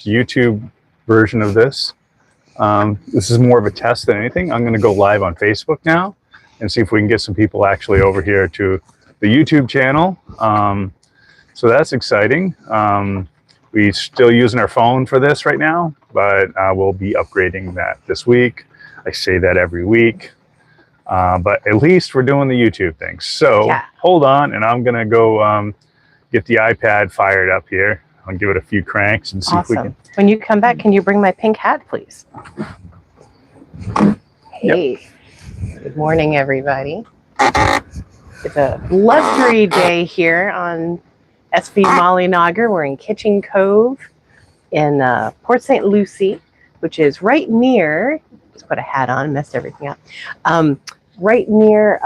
YouTube version of this. This is more of a test than anything. I'm going to go live on Facebook now and see if we can get some people actually over here to the YouTube channel. So that's exciting. We're still using our phone for this right now, but we'll be upgrading that this week. I say that every week, but at least we're doing the YouTube thing. So yeah. Hold on, and I'm going to go get the iPad fired up here. I'll give it a few cranks and see if we can. When you come back, can you bring my pink hat, please? Hey, yep. Good morning, everybody. It's a blustery day here on SV Mollynagar. We're in Kitchen Cove in Port St. Lucie, which is right near, just put a hat on, messed everything up, right near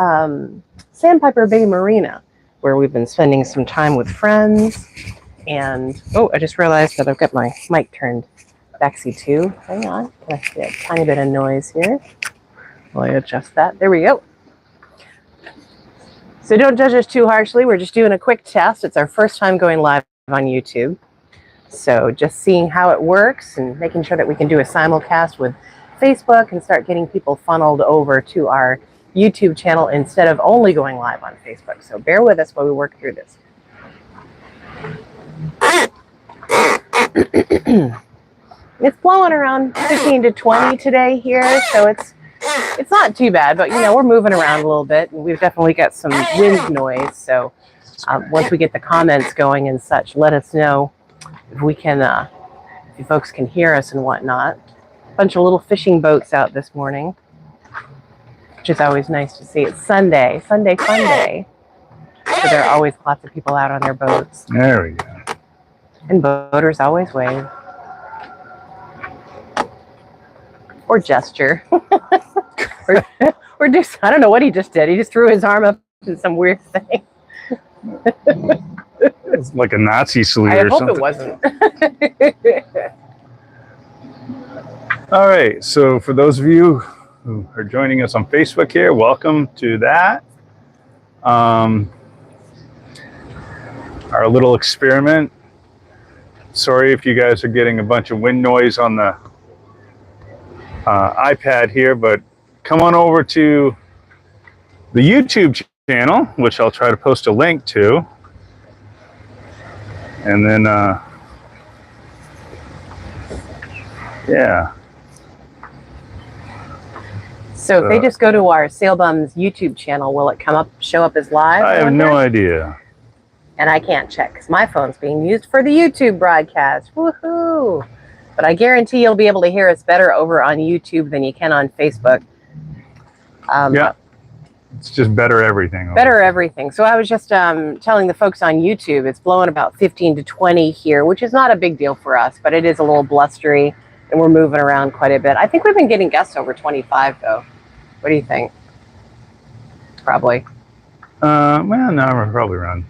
Sandpiper Bay Marina, where we've been spending some time with friends. And, oh, I just realized that I've got my mic turned backseat too. Hang on, I get a tiny bit of noise here. I'll adjust that. There we go. So don't judge us too harshly. We're just doing a quick test. It's our first time going live on YouTube. So just seeing how it works and making sure that we can do a simulcast with Facebook and start getting people funneled over to our YouTube channel instead of only going live on Facebook. So bear with us while we work through this. It's blowing around 15 to 20 today here, so it's not too bad, but you know, we're moving around a little bit, and we've definitely got some wind noise. So once we get the comments going and such, let us know if we can, if you folks can hear us and whatnot. A bunch of little fishing boats out this morning, which is always nice to see. It's Sunday fun day, so there are always lots of people out on their boats. There we go. And boaters always wave. Or gesture. or just, I don't know what he just did. He just threw his arm up in some weird thing. It's like a Nazi salute or something. I hope it wasn't. All right, so for those of you who are joining us on Facebook here, welcome to that. Our little experiment. Sorry if you guys are getting a bunch of wind noise on the iPad here, but come on over to the YouTube channel, which I'll try to post a link to. And then, yeah. So if they just go to our Sailbums YouTube channel, will it show up as live? I have no idea. And I can't check because my phone's being used for the YouTube broadcast. Woohoo! But I guarantee you'll be able to hear us better over on YouTube than you can on Facebook. Yeah, it's just better everything. Better everything. So I was just telling the folks on YouTube, it's blowing about 15 to 20 here, which is not a big deal for us, but it is a little blustery, and we're moving around quite a bit. I think we've been getting gusts over 25, though. What do you think? Probably. Well, no, we're probably around.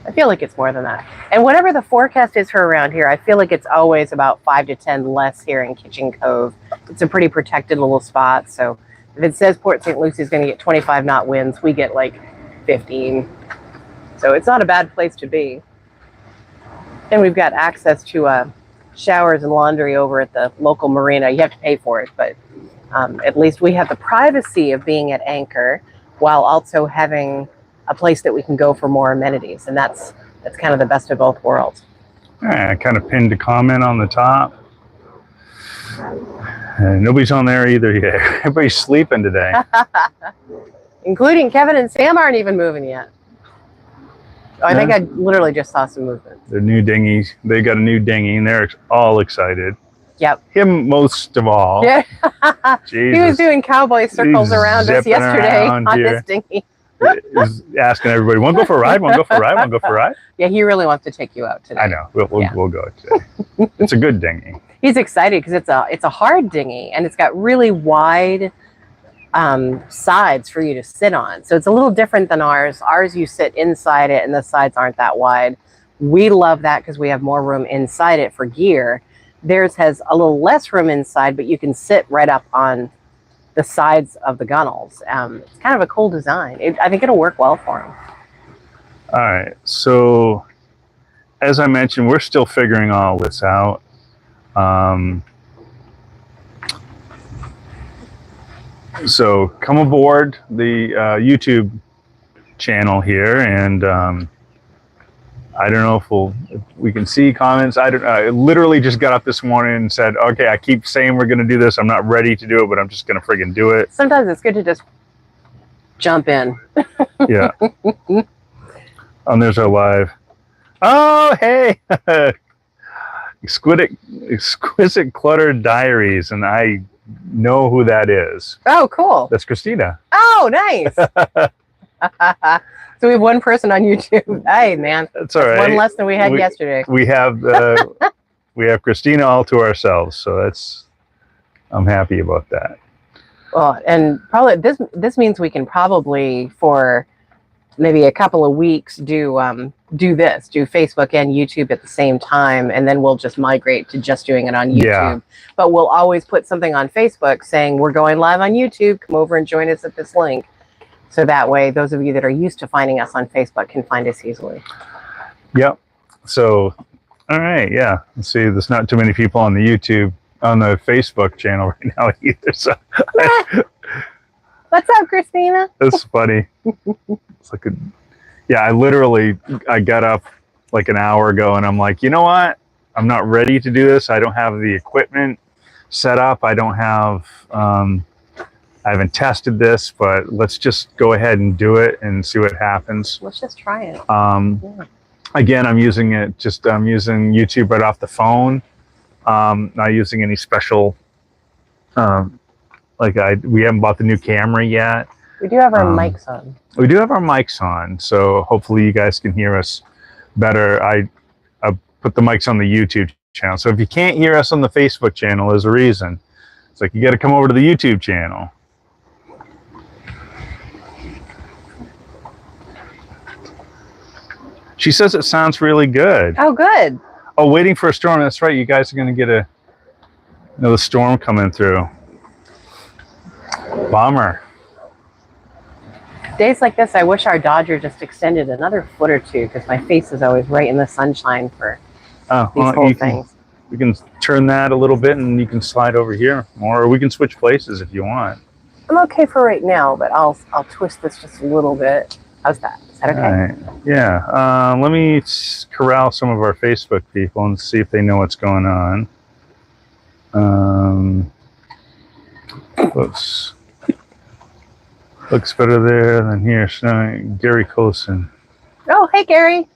I feel like it's more than that. And whatever the forecast is for around here, I feel like it's always about 5 to 10 less here in Kitchen Cove. It's a pretty protected little spot. So if it says Port St. Lucie is going to get 25 knot winds, we get like 15. So it's not a bad place to be. And we've got access to showers and laundry over at the local marina. You have to pay for it, but at least we have the privacy of being at anchor while also having a place that we can go for more amenities, and that's kind of the best of both worlds. All right, I kind of pinned a comment on the top. Nobody's on there either yet. Everybody's sleeping today. Including Kevin and Sam aren't even moving yet. Oh, I think I literally just saw some movement. Their new dinghies. They got a new dinghy, and they're all excited. Yep. Him most of all. Yeah. He was doing cowboy circles around us yesterday on his dinghy. Is asking everybody, want to go for a ride? Want to go for a ride? Want to go for a ride? Yeah, he really wants to take you out today. I know. We'll go today. It's a good dinghy. He's excited because it's a hard dinghy, and it's got really wide sides for you to sit on. So it's a little different than ours. Ours, you sit inside it, and the sides aren't that wide. We love that because we have more room inside it for gear. Theirs has a little less room inside, but you can sit right up on the sides of the gunnels. It's kind of a cool design. I think it'll work well for him. All right, so as I mentioned, we're still figuring all this out. So come aboard the YouTube channel here, and I don't know if we can see comments. I literally just got up this morning and said, okay, I keep saying we're going to do this. I'm not ready to do it, but I'm just going to friggin' do it. Sometimes it's good to just jump in. Yeah. And there's our live. Oh, hey. Exquisite Cluttered Diaries, and I know who that is. Oh, cool. That's Christina. Oh, nice. So we have one person on YouTube. Hey, man. That's all right. One less than we had yesterday. We have Christina all to ourselves, so I'm happy about that. Well, and probably this means we can probably for maybe a couple of weeks do Facebook and YouTube at the same time, and then we'll just migrate to just doing it on YouTube. Yeah. But we'll always put something on Facebook saying we're going live on YouTube. Come over and join us at this link. So that way, those of you that are used to finding us on Facebook can find us easily. Yep. So, all right, yeah. Let's see, there's not too many people on the Facebook channel right now either. So, what's up, Christina? That's funny. It's like I got up like an hour ago, and I'm like, you know what? I'm not ready to do this. I don't have the equipment set up. I don't have. I haven't tested this, but let's just go ahead and do it and see what happens. Let's just try it. Again, I'm using YouTube right off the phone. Not using any special, we haven't bought the new camera yet. We do have our mics on. We do have our mics on, so hopefully you guys can hear us better. I put the mics on the YouTube channel, so if you can't hear us on the Facebook channel, there's a reason. It's like you got to come over to the YouTube channel. She says it sounds really good. Oh, good. Oh, waiting for a storm. That's right. You guys are going to get another storm coming through. Bummer. Days like this, I wish our Dodger just extended another foot or two, because my face is always right in the sunshine for these whole things. We can turn that a little bit, and you can slide over here more, or we can switch places if you want. I'm okay for right now, but I'll twist this just a little bit. How's that? Is that okay? All right. Yeah. Let me corral some of our Facebook people and see if they know what's going on. Looks better there than here. So, Gary Colson. Oh, hey, Gary.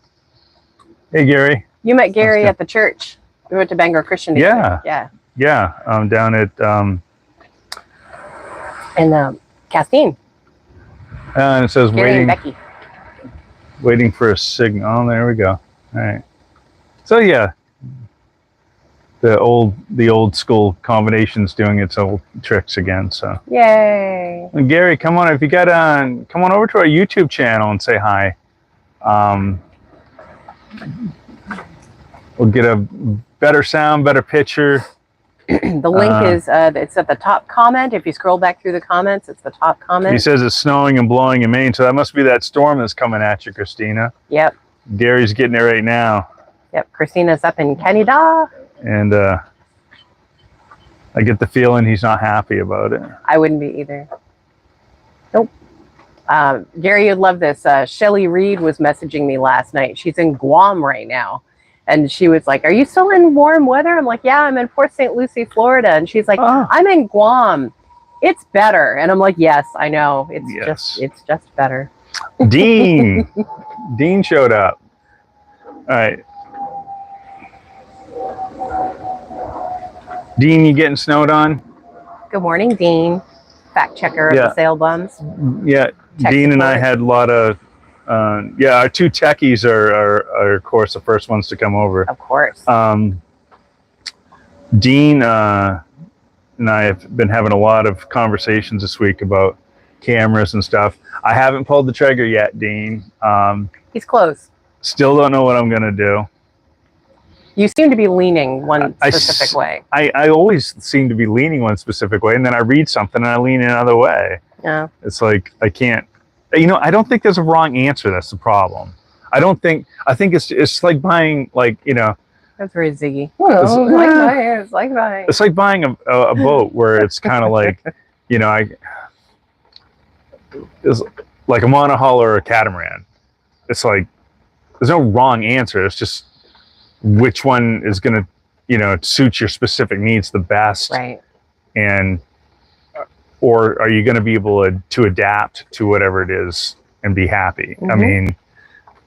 Hey, Gary. You met Gary at the church. We went to Bangor Christian together. Yeah. Down at in Castine. And it says Gary and Becky. Waiting for a signal. Oh, there we go. All right. So yeah, the old school combination's doing its old tricks again. So yay! And Gary, come on, if you got on, come on over to our YouTube channel and say hi. We'll get a better sound, better picture. The link is it's at the top comment. If you scroll back through the comments, it's the top comment. He says it's snowing and blowing in Maine, so that must be that storm that's coming at you, Christina. Yep. Gary's getting it right now. Yep. Christina's up in Canada. And I get the feeling he's not happy about it. I wouldn't be either. Nope. Gary, you'd love this. Shelly Reed was messaging me last night. She's in Guam right now. And she was like, are you still in warm weather? I'm like, yeah, I'm in Port St. Lucie, Florida. And she's like, I'm in Guam. It's better. And I'm like, yes, I know. It's just better. Dean. Dean showed up. All right. Dean, you getting snowed on? Good morning, Dean. Fact checker of the Sail Bums. Yeah, Dean and I had a lot of our two techies are of course the first ones to come over. Of course. Dean and I have been having a lot of conversations this week about cameras and stuff. I haven't pulled the trigger yet, Dean. He's close. Still don't know what I'm gonna do. You seem to be leaning one specific way. I always seem to be leaning one specific way, and then I read something and I lean another way. Yeah. It's like I can't. I don't think there's a wrong answer. That's the problem. I don't think. I think it's like buying, like, you know. That's very Ziggy. It's like buying a boat where it's kind of like, you know, it's like a monohull or a catamaran. It's like there's no wrong answer. It's just which one is going to, you know, suit your specific needs the best, right? And or are you going to be able to adapt to whatever it is and be happy? I mean.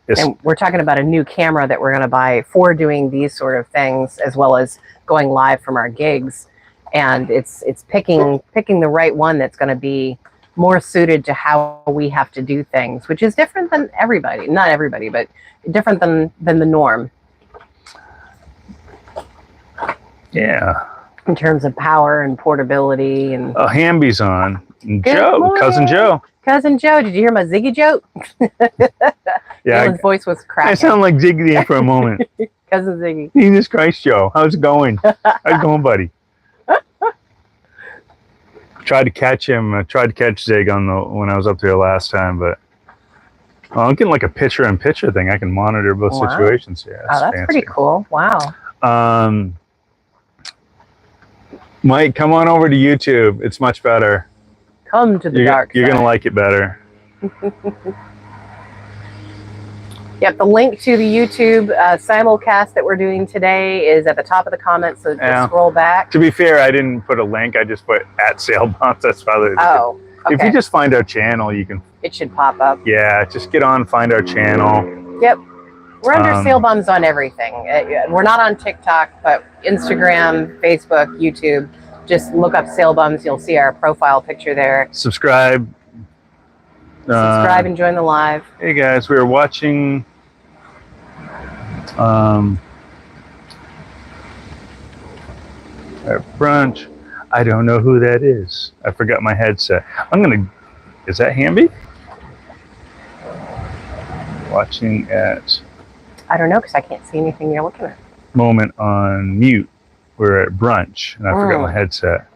And we're talking about a new camera that we're going to buy for doing these sort of things, as well as going live from our gigs. And it's picking the right one that's going to be more suited to how we have to do things, which is different than everybody. Not everybody, but different than the norm. Yeah. In terms of power and portability and. Hamby's on. Cousin Joe. Cousin Joe, did you hear my Ziggy joke? Yeah, his voice was cracking. I sound like Ziggy there for a moment. Cousin Ziggy. Jesus Christ, Joe, how's it going? How's it going, buddy? Tried to catch him. Tried to catch Zig when I was up there last time, but I'm getting like a picture-in-picture thing. I can monitor both situations. Yeah, that's pretty cool. Wow. Mike, come on over to YouTube. It's much better. Come to the dark side. You're going to like it better. Yep, the link to the YouTube simulcast that we're doing today is at the top of the comments, so just scroll back. To be fair, I didn't put a link. I just put @SailBumps. That's probably. Oh, okay. If you just find our channel, you can. It should pop up. Yeah, just get on, find our channel. Yep. We're under Sail Bums on everything. We're not on TikTok, but Instagram, Facebook, YouTube. Just look up Sail Bums. You'll see our profile picture there. Subscribe. Subscribe and join the live. Hey guys, we were watching at brunch. I don't know who that is. I forgot my headset. Is that Hamby? Watching at. I don't know because I can't see anything you're looking at. Moment on mute. We're at brunch, and I forgot my headset.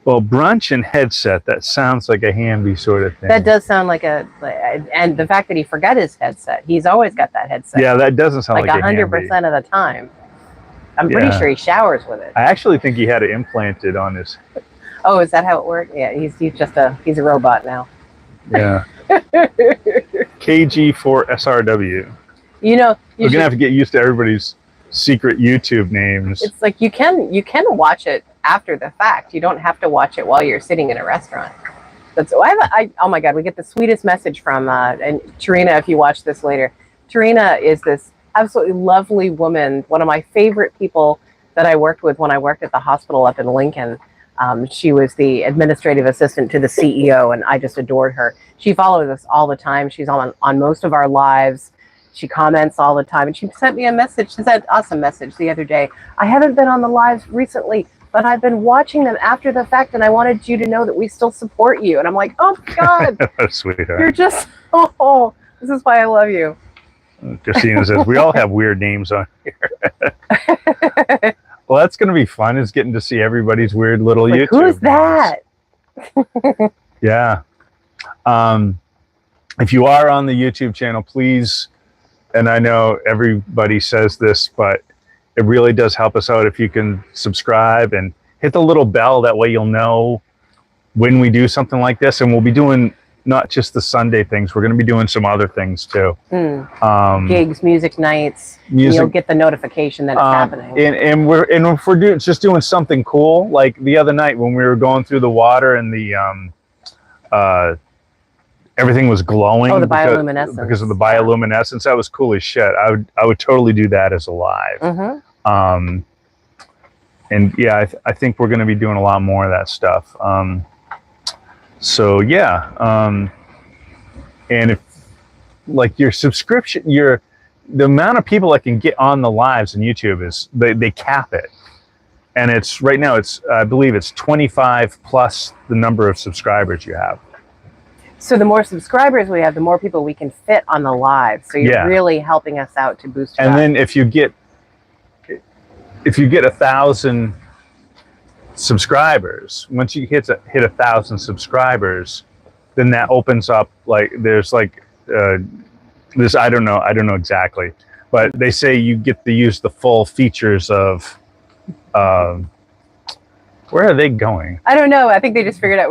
Well, brunch and headset, that sounds like a Hamby sort of thing. That does sound like and the fact that he forgot his headset. He's always got that headset. Yeah, that doesn't sound like a 100% of the time. I'm pretty sure he showers with it. I actually think he had it implanted on his. Oh, is that how it worked? Yeah, he's a robot now. Yeah. KG4SRW. You know, we're gonna have to get used to everybody's secret YouTube names. It's like you can watch it after the fact. You don't have to watch it while you're sitting in a restaurant. That's oh my God, we get the sweetest message from and Tarina, if you watch this later. Tarina is this absolutely lovely woman, one of my favorite people that I worked with when I worked at the hospital up in Lincoln. She was the administrative assistant to the CEO, and I just adored her. She follows us all the time. She's on most of our lives. She comments all the time, and she sent me a message. She sent us a message the other day. I haven't been on the lives recently, but I've been watching them after the fact, and I wanted you to know that we still support you. And I'm like, oh God, sweetheart. You're just, this is why I love you. Christina says, we all have weird names on here. Well, that's going to be fun, is getting to see everybody's weird little YouTube Who's that? Yeah. If you are on the YouTube channel, please, and I know everybody says this, but it really does help us out if you can subscribe and hit the little bell. That way you'll know when we do something like this. And we'll be doing not just the Sunday things. We're going to be doing some other things too. Gigs, music nights. You'll get the notification that it's happening. And if we're just doing something cool, like the other night when we were going through the water and the everything was glowing. Oh, the bioluminescence. Because of the bioluminescence. That was cool as shit. I would totally do that as a live. And yeah, I think we're going to be doing a lot more of that stuff. So yeah, and if like your subscription, the amount of people that can get on the lives on YouTube is they cap it, and it's right now I believe it's 25 plus the number of subscribers you have. So the more subscribers we have, the more people we can fit on the live. So you're really helping us out to boost. And then if you get 1,000 subscribers, once you hit 1,000 subscribers, then that opens up, like there's like This I don't know. I don't know exactly, but they say you get to use the full features of. Where are they going? I don't know. I think they just figured out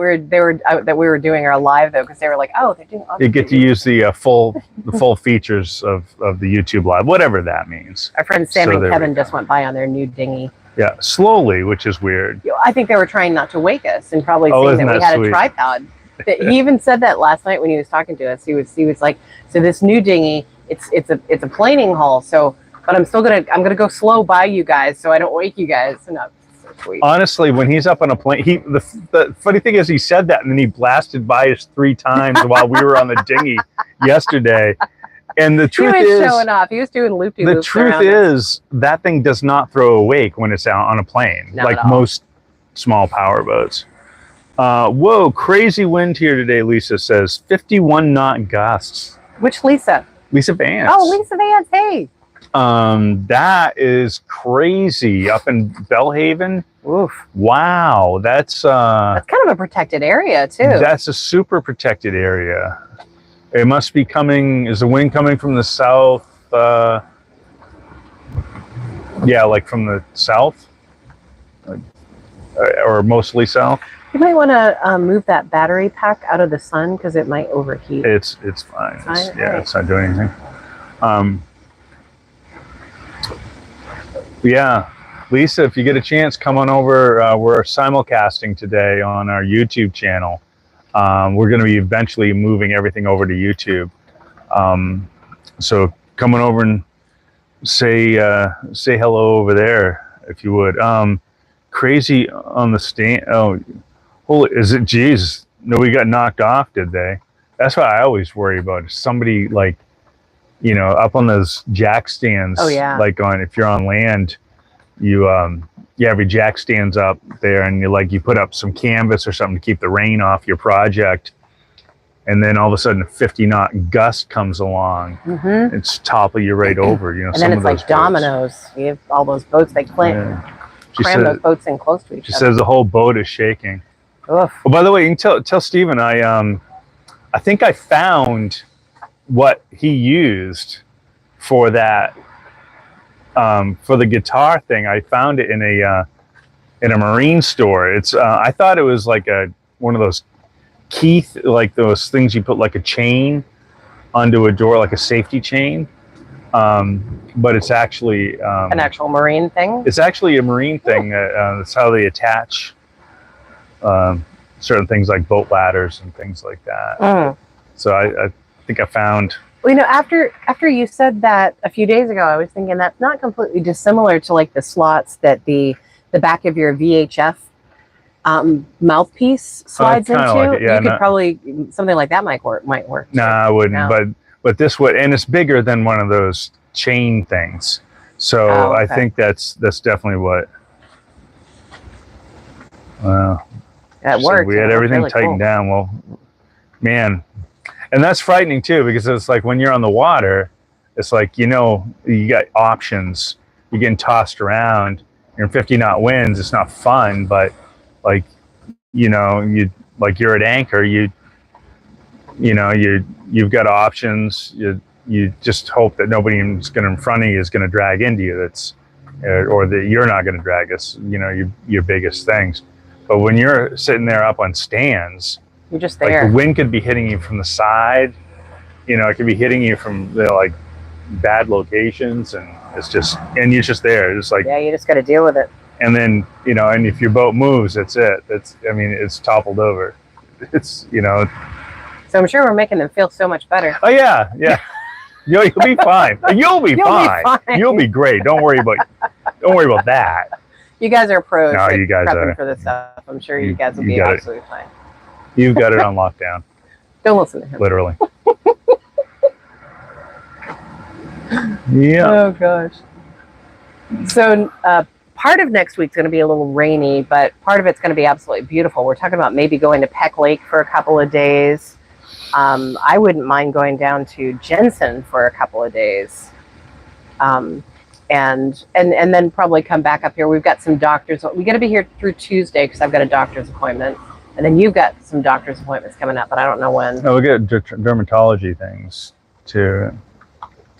that we were doing our live though, because they were like, oh, they're doing. You get to use the full features of the YouTube live, whatever that means. Our friends Sam So and there Kevin we go. just went by on their new dinghy. Yeah, slowly, which is weird. I think they were trying not to wake us and probably Oh, saying isn't that we that had sweet? a tripod. He even said that last night when he was talking to us. He was like, so this new dinghy, it's a planing hull. So, but I'm gonna go slow by you guys so I don't wake you guys. And that's so sweet. Honestly, when he's up on a plane, the funny thing is he said that and then he blasted by us 3 times while we were on the dinghy yesterday. And the He truth was is, showing off. He was doing loop-de-loops. the truth is that thing does not throw awake when it's out on a plane, Not like at all. most small power boats. Whoa, crazy wind here today, Lisa says. 51 knot gusts. Which Lisa? Lisa Vance. Oh, Lisa Vance. Hey. That is crazy up in Bellhaven. Oof. Wow, that's That's kind of a protected area too. that's a super protected area. It must be coming. Is the wind coming from the south? Yeah, like from the south, or mostly south. You might want to move that battery pack out of the sun because it might overheat. It's fine. Fine? Yeah, Alright. it's not doing anything. Yeah, Lisa, if you get a chance, come on over. We're simulcasting today on our YouTube channel. We're going to be eventually moving everything over to YouTube. So come on over and say hello over there if you would. Crazy on the stand. Oh, holy! Is it? Geez, nobody got knocked off, did they? That's what I always worry about. Is somebody like, you know, up on those jack stands. Oh, yeah. Like if you're on land, you have your jack stands up there, and you put up some canvas or something to keep the rain off your project, and then all of a sudden a 50-knot gust comes along. Mm-hmm. It's topple you right over. You know, And some then of it's those like dominoes. You have all those boats. They cram those boats in close to each She other. says the whole boat is shaking. Oof. Oh, by the way, you can tell Stephen I think I found what he used for that for the guitar thing. I found it in a marine store. It's I thought it was like one of those like those things you put like a chain onto a door, like a safety chain. But it's actually An actual marine thing. it's actually a marine thing. That's how they attach certain things like boat ladders and things like that. Mm. So I think I found. Well, you know, after you said that a few days ago, I was thinking that's not completely dissimilar to like the slots that the back of your VHF mouthpiece slides kinda into. like it, yeah, you could probably something like that might work. No, I wouldn't. No. But this would, and it's bigger than one of those chain things. So Oh, okay. I think that's definitely what. That So worked. we had It everything looked really tightened cool. down. Well, man, and that's frightening too, because it's like when you're on the water, it's like, you got options. You're getting tossed around. You're in 50-knot winds. It's not fun, but like, you're at anchor. You've got options. You just hope that nobody who's going in front of you is going to drag into you. Or that you're not going to drag us. Your biggest things. But when you're sitting there up on stands, You're just like there. the wind could be hitting you from the side. It could be hitting you from like bad locations, and and you're just there. It's like, Yeah, you just got to deal with it. and then and if your boat moves, that's it. It's toppled over. It's So I'm sure we're making them feel so much better. Oh yeah. You'll be fine. You'll be fine. fine. You'll be great. Don't worry about that. You guys are pros No, at you guys prepping are. for this stuff. I'm sure you guys will you be got it. absolutely fine. You've got it on lockdown, Don't listen to him. literally. Yeah. Oh gosh. So part of next week's going to be a little rainy, but part of it's going to be absolutely beautiful. We're talking about maybe going to Peck Lake for a couple of days. I wouldn't mind going down to Jensen for a couple of days. And then probably come back up here. We've got some doctors. We got to be here through Tuesday because I've got a doctor's appointment. And then you've got some doctor's appointments coming up, but I don't know when. No, we get dermatology things too.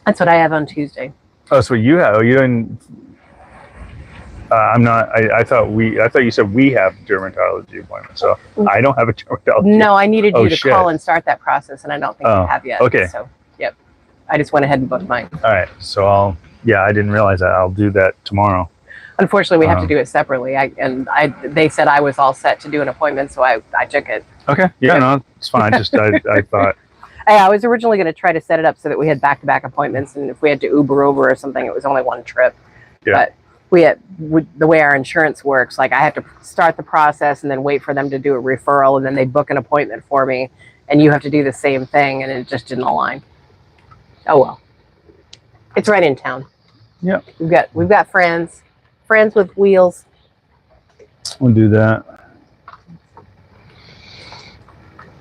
That's what I have on Tuesday. Oh, that's what you have. Oh, you didn't. I'm not. I thought you said we have dermatology appointment. So I don't have a dermatology. No, I needed you to shit. call and start that process, and I don't think you have yet. Okay. So, yep. I just went ahead and booked mine. All right. So I didn't realize that. I'll do that tomorrow. Unfortunately, we have to do it separately. They said I was all set to do an appointment, so I took it. Okay. Yeah. No, it's fine. Just I thought. I was originally going to try to set it up so that we had back-to-back appointments, and if we had to Uber over or something, it was only one trip. Yeah. But the way our insurance works, like I have to start the process and then wait for them to do a referral, and then they book an appointment for me, and you have to do the same thing, and it just didn't align. Oh well, it's right in town. Yeah, we've got friends with wheels. We'll do that.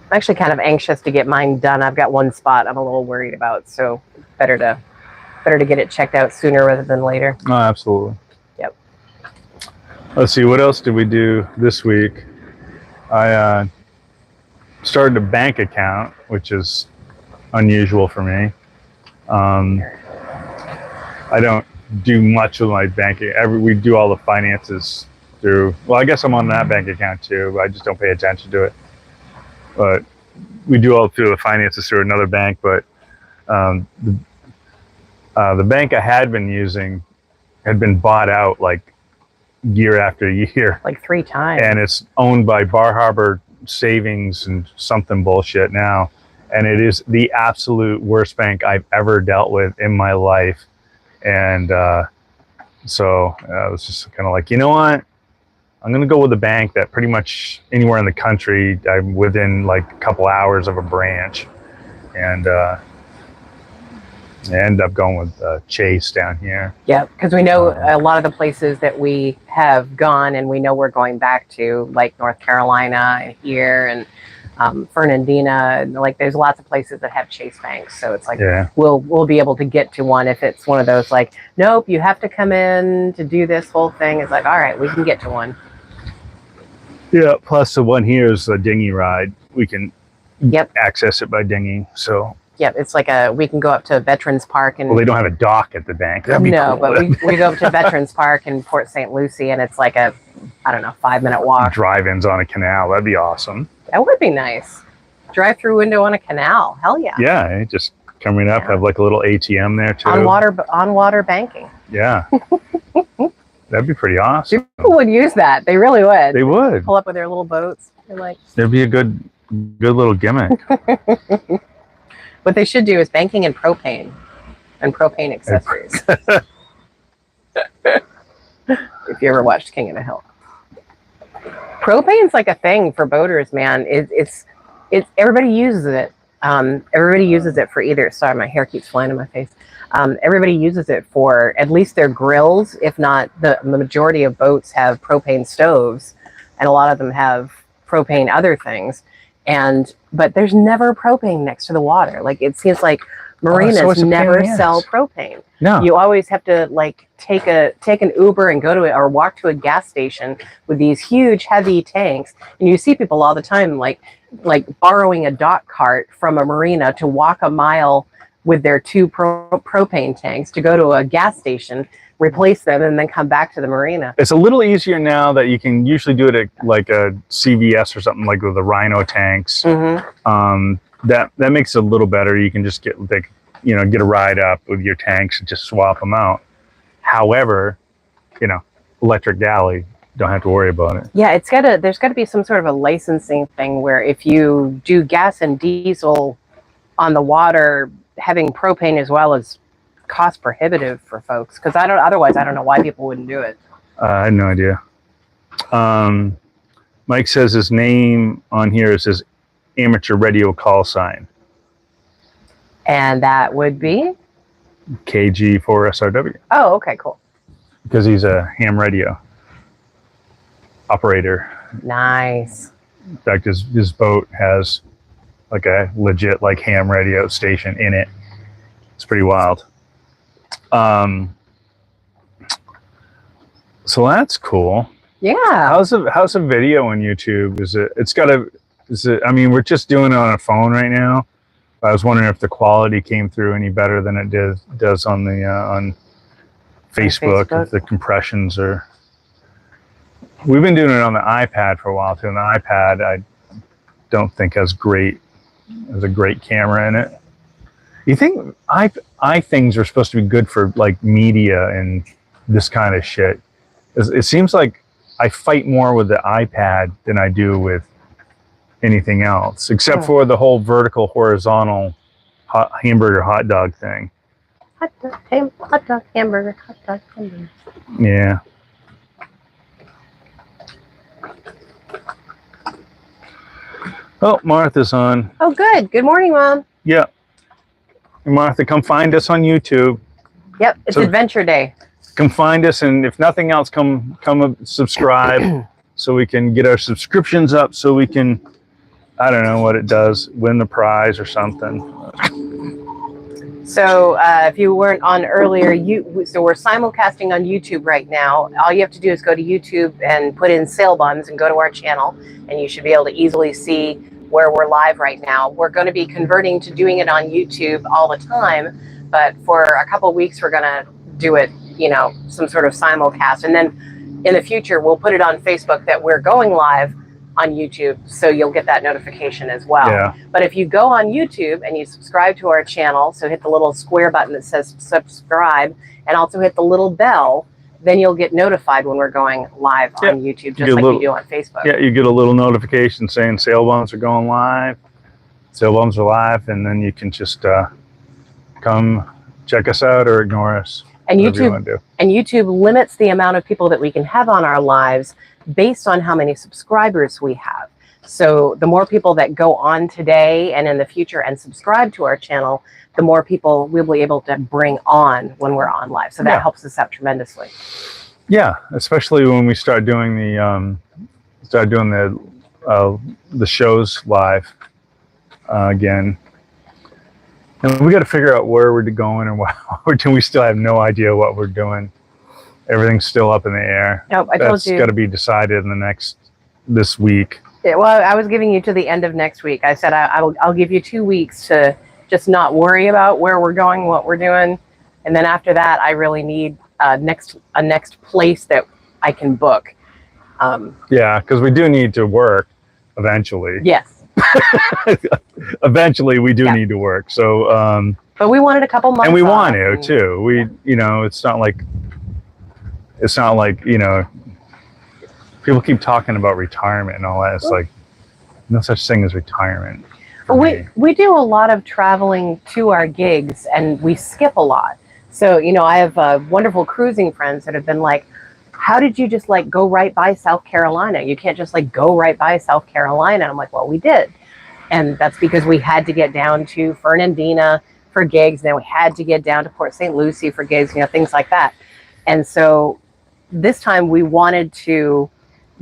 I'm actually kind of anxious to get mine done. I've got one spot I'm a little worried about, so better to get it checked out sooner rather than later. Oh, absolutely. Yep. Let's see, what else did we do this week? I started a bank account, which is unusual for me. I don't do much with my banking. We do all the finances through. Well, I guess I'm on that bank account too, but I just don't pay attention to it. But we do all through the finances through another bank. But the bank I had been using had been bought out like year after year, like 3 times, and it's owned by Bar Harbor Savings and something bullshit now, and it is the absolute worst bank I've ever dealt with in my life. And so I was just kind of like, you know what? I'm going to go with a bank that pretty much anywhere in the country, I'm within like a couple hours of a branch. And I ended up going with Chase down here. Yeah, because we know a lot of the places that we have gone and we know we're going back to, like North Carolina and here and Fernandina, and like there's lots of places that have Chase banks. So it's like, yeah, we'll be able to get to one if it's one of those like, nope, you have to come in to do this whole thing. It's like, all right, we can get to one. Yeah, plus the one here is a dinghy ride. We can access it by dinghy. So yeah, it's like we can go up to Veterans Park and. Well, they don't have a dock at the bank. That'd be cool. But we go up to Veterans Park in Port St. Lucie, and it's like a, I don't know, 5-minute walk. Drive-ins on a canal. That'd be awesome. That would be nice. Drive-through window on a canal. Hell yeah. Yeah, just coming up, have like a little ATM there too. On water banking. Yeah. That'd be pretty awesome. People would use that. They really would. They would. Pull up with their little boats. They're like. There'd be a good little gimmick. What they should do is banking and propane accessories. If you ever watched King of the Hill. Propane's like a thing for boaters, man. It's everybody uses it. Everybody uses it for either. Sorry, my hair keeps flying in my face. Everybody uses it for at least their grills. If not, the majority of boats have propane stoves, and a lot of them have propane other things. But there's never propane next to the water. Like it seems like marinas never sell propane. No, you always have to like take an Uber and go to it or walk to a gas station with these huge heavy tanks. And you see people all the time like borrowing a dock cart from a marina to walk a mile with their 2 propane tanks to go to a gas station, replace them, and then come back to the marina. It's a little easier now that you can usually do it at like a CVS or something, like with the Rhino tanks. Mm-hmm. That makes it a little better. You can just get a ride up with your tanks and just swap them out. However, electric galley, don't have to worry about it. Yeah, there's got to be some sort of a licensing thing where if you do gas and diesel on the water, having propane as well is cost prohibitive for folks, because otherwise I don't know why people wouldn't do it. I had no idea. Mike says his name on here is his amateur radio call sign. And that would be? KG4SRW. Oh, okay, cool. Because he's a ham radio operator. Nice. In fact, his boat has like a legit like ham radio station in it. It's pretty wild. So that's cool. Yeah. How's a video on YouTube? I mean, we're just doing it on a phone right now. I was wondering if the quality came through any better than it does on the on Facebook. If the compressions are. We've been doing it on the iPad for a while too, and the iPad I don't think has a great camera in it. You think things are supposed to be good for like media and this kind of shit? It seems like I fight more with the iPad than I do with anything else, except for the whole vertical horizontal hamburger hot dog thing. Hot dog, hamburger, hot dog, hamburger. Yeah. Oh, Martha's on. Oh, good. Good morning, Mom. Yeah. Martha, come find us on YouTube. Yep, it's Adventure Day. Come find us, and if nothing else, come subscribe so we can get our subscriptions up so we can, I don't know what it does, win the prize or something. So if you weren't on earlier, so we're simulcasting on YouTube right now. All you have to do is go to YouTube and put in sale buns and go to our channel, and you should be able to easily see where we're live right now. We're going to be converting to doing it on YouTube all the time, but for a couple of weeks, we're going to do it, you know, some sort of simulcast. And then in the future, we'll put it on Facebook that we're going live on YouTube, so you'll get that notification as well. Yeah. But if you go on YouTube and you subscribe to our channel, so hit the little square button that says subscribe, and also hit the little bell, then you'll get notified when we're going live on YouTube, just like you do on Facebook. Yeah, you get a little notification saying sale bumps are going live, sale bumps are live, and then you can just come check us out or ignore us. And YouTube limits the amount of people that we can have on our lives based on how many subscribers we have. So the more people that go on today and in the future and subscribe to our channel, the more people we'll be able to bring on when we're on live. So that helps us out tremendously. Yeah, especially when we start doing the shows live again. And we got to figure out where we're going and what we're doing. We still have no idea what we're doing. Everything's still up in the air. Nope, I told you. That's got to be decided in this week. Yeah, well, I was giving you to the end of next week. I said I'll give you 2 weeks to just not worry about where we're going, what we're doing, and then after that, I really need a next place that I can book. Yeah, because we do need to work eventually. Yes. Eventually, we do need to work. So. But we wanted a couple months. And we want to too. We, you know, it's not like, you know, people keep talking about retirement and all that. It's like no such thing as retirement. We do a lot of traveling to our gigs, and we skip a lot. So, you know, I have wonderful cruising friends that have been like, how did you just like go right by South Carolina? You can't just like go right by South Carolina. And I'm like, well, we did. And that's because we had to get down to Fernandina for gigs. Then we had to get down to Port St. Lucie for gigs, you know, things like that. And so this time we wanted to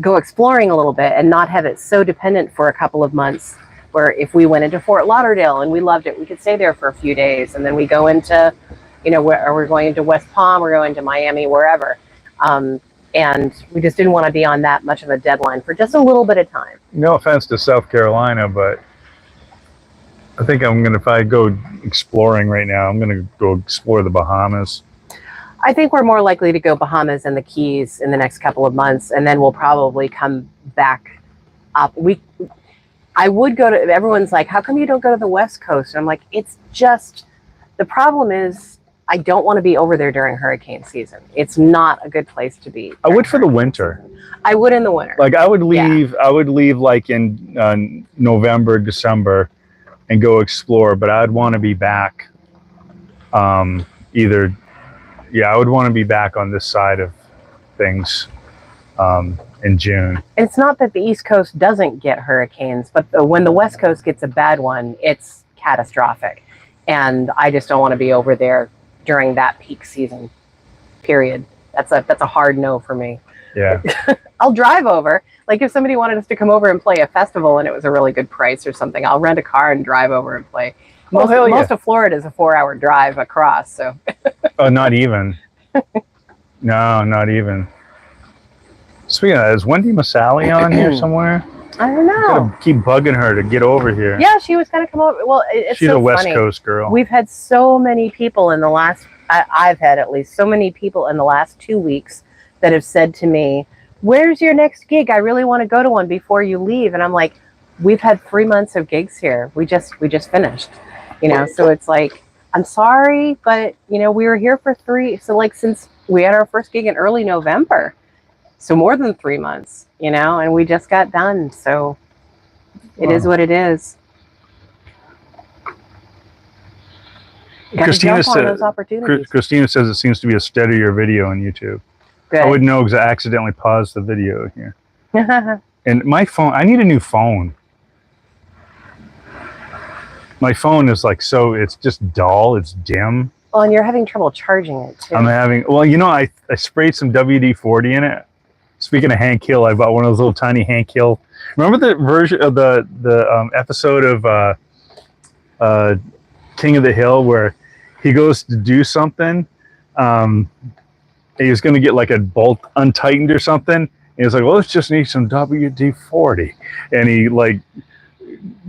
go exploring a little bit and not have it so dependent for a couple of months, where if we went into Fort Lauderdale and we loved it, we could stay there for a few days. And then we go into, you know, we're going into West Palm, we're going to Miami, wherever. And we just didn't want to be on that much of a deadline for just a little bit of time. No offense to South Carolina, but I think if I go exploring right now, I'm going to go explore the Bahamas. I think we're more likely to go Bahamas and the Keys in the next couple of months, and then we'll probably come back up. I would go to, everyone's like, how come you don't go to the West Coast? And I'm like, it's just, the problem is I don't want to be over there during hurricane season. It's not a good place to be. I would for the winter. I would in the winter. Like I would leave like in November, December and go explore, but I'd want to be back I would want to be back on this side of things in June. It's not that the East Coast doesn't get hurricanes, but when the West Coast gets a bad one, it's catastrophic. And I just don't want to be over there during that peak season, period. That's a hard no for me. Yeah. I'll drive over. Like if somebody wanted us to come over and play a festival and it was a really good price or something, I'll rent a car and drive over and play. Most of Florida is a 4-hour drive across, so. Oh, not even. No, not even. Speaking of that, is Wendy Masali on here somewhere? I don't know. Gotta keep bugging her to get over here. Yeah, she was gonna come over. Well, it's She's so a West funny. Coast girl. We've had so many people in the last. I've had at least so many people in the last 2 weeks that have said to me, "Where's your next gig? I really want to go to one before you leave." And I'm like, "We've had 3 months of gigs here. We just finished, you know." So it's like, I'm sorry, but you know, we were here for 3. So like, since we had our first gig in early November, so more than 3 months, you know, and we just got done. So it is what it is. Christina those opportunities. Christina says it seems to be a steadier video on YouTube. Good. I wouldn't know because I accidentally paused the video here. And my phone, I need a new phone. My phone is like, so it's just dull, it's dim. Well, and you're having trouble charging it too. I'm having, well, you know, I sprayed some WD-40 in it. Speaking of Hank Hill, I bought one of those little tiny Hank Hill. Remember the version of the episode of King of the Hill where he goes to do something? He was going to get like a bolt untightened or something. And he's like, well, let's just need some WD-40. And he like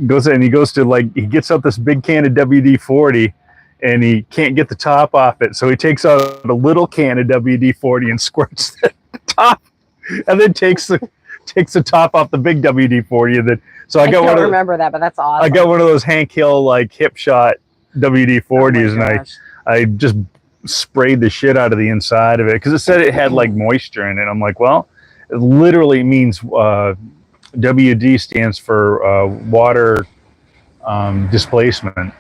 goes in, he goes to like, he gets out this big can of WD-40 and he can't get the top off it. So he takes out a little can of WD-40 and squirts the top and then takes the top off the big WD-40. And then, so I don't remember that, but that's awesome. I got one of those Hank Hill like hip shot WD-40s and I just sprayed the shit out of the inside of it because it said it had like moisture in it. I'm like, well, it literally means WD stands for water displacement,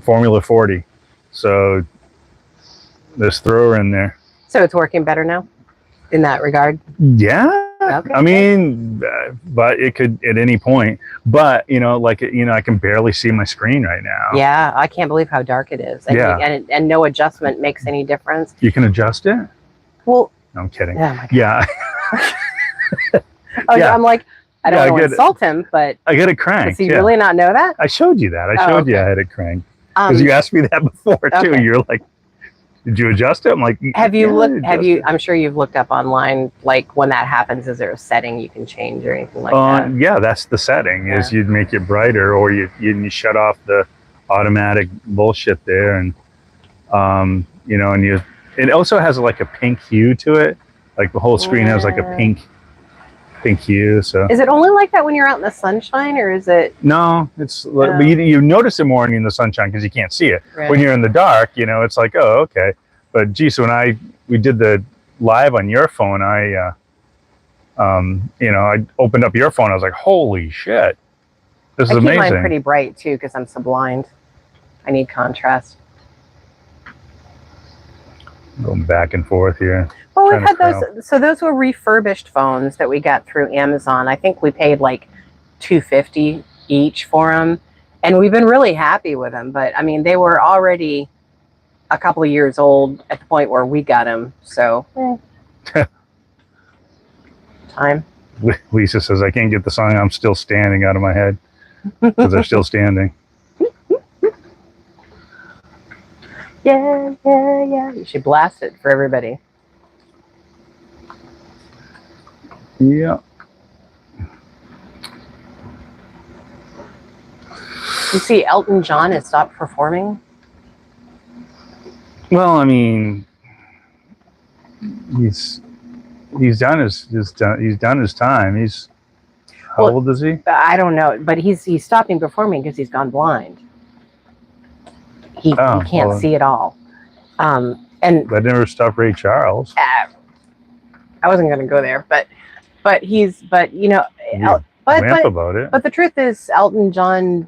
formula 40. So just throw her in there. So it's working better now in that regard? Yeah. Okay. I mean, but it could at any point. But you know, like you know, I can barely see my screen right now. Yeah, I can't believe how dark it is. And, Yeah. and no adjustment makes any difference. You can adjust it? Well, no, I'm kidding. Oh my God. Yeah. Yeah. I'm like, I don't want to insult him, but I get it cranked. Does he really not know that? I showed you that. I showed you I had it cranked because you asked me that before too. Okay. You're like, did you adjust it? I'm like, have you looked? Have you? I'm sure you've looked up online. Like when that happens, is there a setting you can change or anything like that? Yeah, that's the setting. Is you'd make it brighter, or you shut off the automatic bullshit there, and you know, and it also has like a pink hue to it. Like the whole screen has like a pink hue. So is it only like that when you're out in the sunshine, or is it? No, it's but you notice it more in the sunshine because you can't see it. Right. When you're in the dark, you know, it's like, oh, okay. But geez, so when we did the live on your phone, you know, I opened up your phone. I was like, holy shit, this is amazing. I keep mine pretty bright too because I'm so blind. I need contrast. Going back and forth here. Well, we've had those. So those were refurbished phones that we got through Amazon. I think we paid like $250 each for them, and we've been really happy with them. But I mean, they were already a couple of years old at the point where we got them. So time. Lisa says I can't get the song "I'm Still Standing" out of my head because they're still standing. Yeah, yeah, yeah. You should blast it for everybody. Yeah. You see, Elton John has stopped performing. Well, I mean, he's done his time. He's how old is he? I don't know, but he's stopping performing because he's gone blind. He can't see at all. And that never stopped Ray Charles. I wasn't going to go there, but you know, about it. But the truth is, Elton John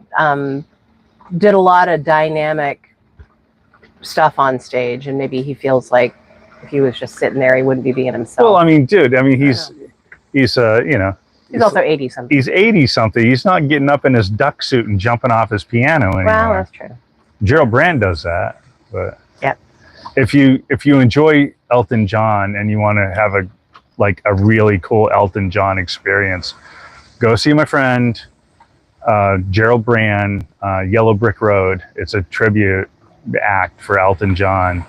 did a lot of dynamic stuff on stage, and maybe he feels like if he was just sitting there, he wouldn't be being himself. Well, I mean, dude, I mean, he's you know. He's also 80-something. He's 80-something. He's not getting up in his duck suit and jumping off his piano anymore. Well, that's true. Gerald Brand does that, but yeah. If you enjoy Elton John and you want to have a really cool Elton John experience, go see my friend Gerald Brand, Yellow Brick Road. It's a tribute act for Elton John.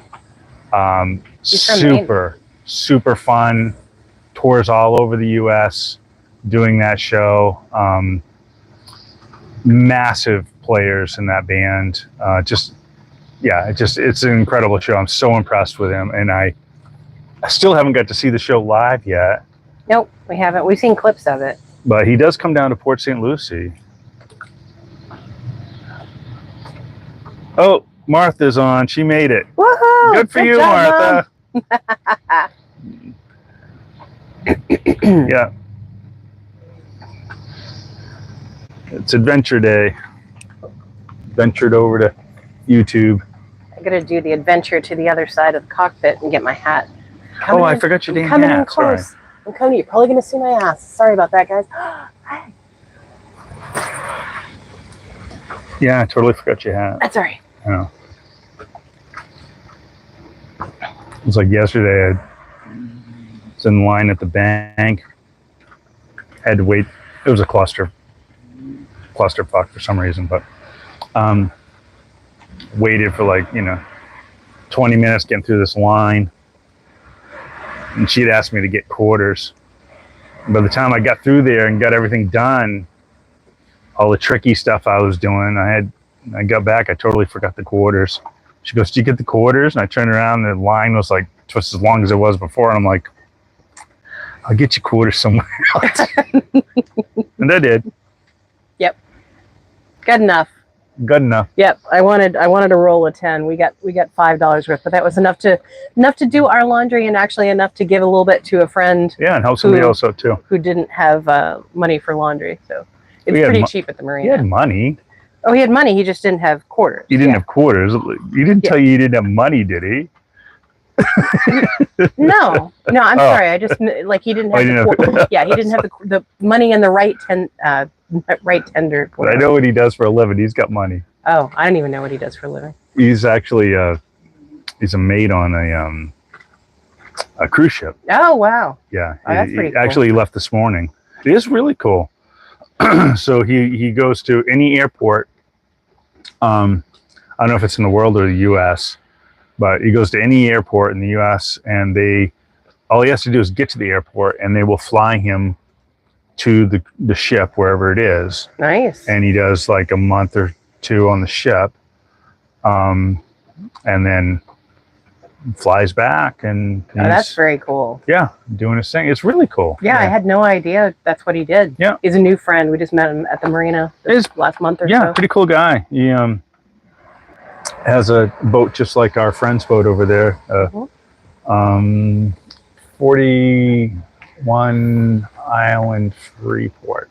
Super fun. Tours all over the U.S. doing that show. Massive players in that band. It's an incredible show. I'm so impressed with him, and I still haven't got to see the show live yet. Nope, we haven't. We've seen clips of it. But he does come down to Port St. Lucie. Oh, Martha's on. She made it. Woohoo! Good for you, job, Martha. Yeah. It's Adventure Day. Ventured over to YouTube. I gotta do the adventure to the other side of the cockpit and get my hat. Oh, I forgot your damn hat. Coming in close. I'm coming. You're probably gonna see my ass. Sorry about that, guys. Hi. Yeah, I totally forgot your hat. That's all right. I know. It was like yesterday. I was in line at the bank. Had to wait. It was a clusterfuck for some reason, but waited for 20 minutes getting through this line. And she'd asked me to get quarters. By the time I got through there and got everything done, all the tricky stuff I was doing, I got back, I totally forgot the quarters. She goes, "Did you get the quarters?" And I turned around, and the line was like twice as long as it was before. And I'm like, "I'll get you quarters somewhere else." And I did. Yep. Good enough. Good enough. Yep. I wanted to roll a 10. We got $5 worth, but that was enough to do our laundry, and actually enough to give a little bit to a friend. Yeah, and help somebody else out too. Who didn't have money for laundry. So it's pretty cheap at the marina. He had money. Oh, he had money. He just didn't have quarters. He didn't have quarters. He didn't tell you he didn't have money, did he? No, I'm sorry. I just he didn't have he didn't have the money in the right tender. But I know what he does for a living. He's got money. Oh, I don't even know what he does for a living. He's actually he's a mate on a cruise ship. Oh wow. Yeah, that's pretty cool. Actually, he left this morning. It is really cool. So he goes to any airport. I don't know if it's in the world or the U.S., but he goes to any airport in the U.S. and all he has to do is get to the airport, and they will fly him to the ship wherever it is. Nice. And he does like a month or two on the ship, and then flies back, and that's very cool. Yeah, doing his thing. It's really cool. Yeah, I had no idea that's what he did. Yeah, he's a new friend. We just met him at the marina last month or so. Yeah, pretty cool guy. He has a boat just like our friend's boat over there. 41 Island Freeport.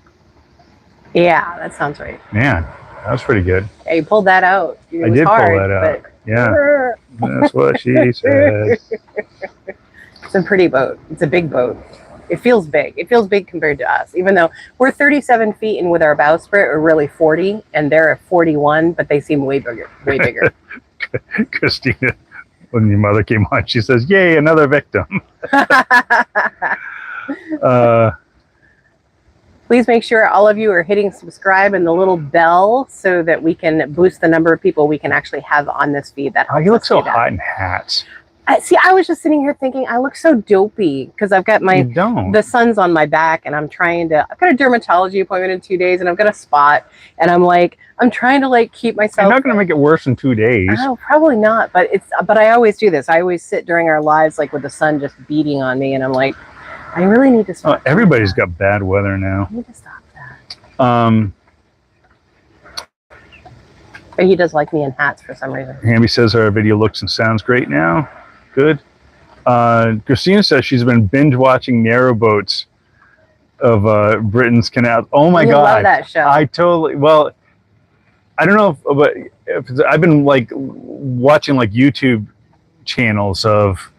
Yeah, that sounds right. Man, that was pretty good. Yeah, you pulled that out. I did pull that out. Yeah, that's what she said. It's a pretty boat. It's a big boat. It feels big. It feels big compared to us, even though we're 37 feet, and with our bowsprit, we're really 40, and they're at 41, but they seem way bigger. Way bigger. Christina, when your mother came on, she says, "Yay, another victim." Please make sure all of you are hitting subscribe and the little bell so that we can boost the number of people we can actually have on this feed. That helps. You look so hot in hats. See, I was just sitting here thinking I look so dopey because I've got the sun's on my back, and I've got a dermatology appointment in 2 days, and I've got a spot, and I'm trying to keep myself. You're not going to make it worse in 2 days. No, probably not. But I always do this. I always sit during our lives with the sun just beating on me, and I'm like, I really need to stop. Everybody's got bad weather now. I need to stop that. But he does like me in hats for some reason. Hamby says our video looks and sounds great now. Good. Christina says she's been binge watching narrowboats of Britain's canals. Oh my God. I love that show. I don't know if I've been watching YouTube channels of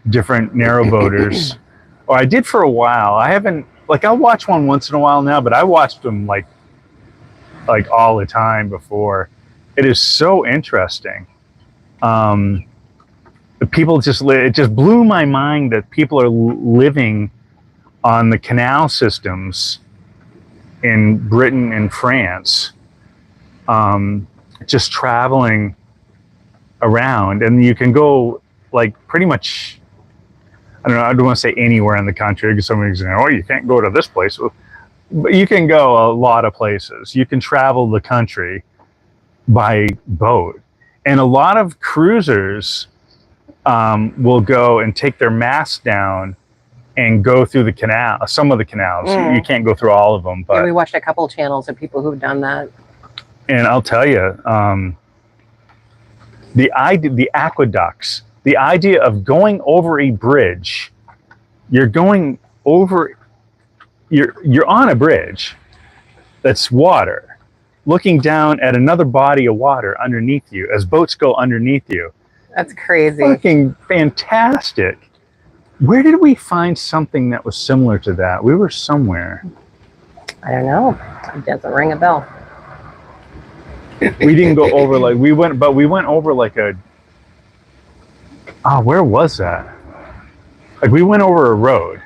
different narrowboaters. Or I did for a while. I haven't I'll watch one once in a while now, but I watched them like all the time before. It is so interesting. People it just blew my mind that people are living on the canal systems in Britain and France, just traveling around, and you can go pretty much, I don't know, I don't want to say anywhere in the country because somebody's saying, "Oh, you can't go to this place." But you can go a lot of places. You can travel the country by boat, and a lot of cruisers will go and take their masts down and go through the canal. Some of the canals. You can't go through all of them, but Yeah, we watched a couple of channels of people who've done that. and I'll tell you, the aqueducts, the idea of going over a bridge, you're going over, you're on a bridge that's water, looking down at another body of water underneath you as boats go underneath you. That's crazy. Fucking fantastic. Where did we find something that was similar to that? We were somewhere. I don't know. It doesn't ring a bell. We didn't go over like we went over like a. Where was that? Like we went over a road,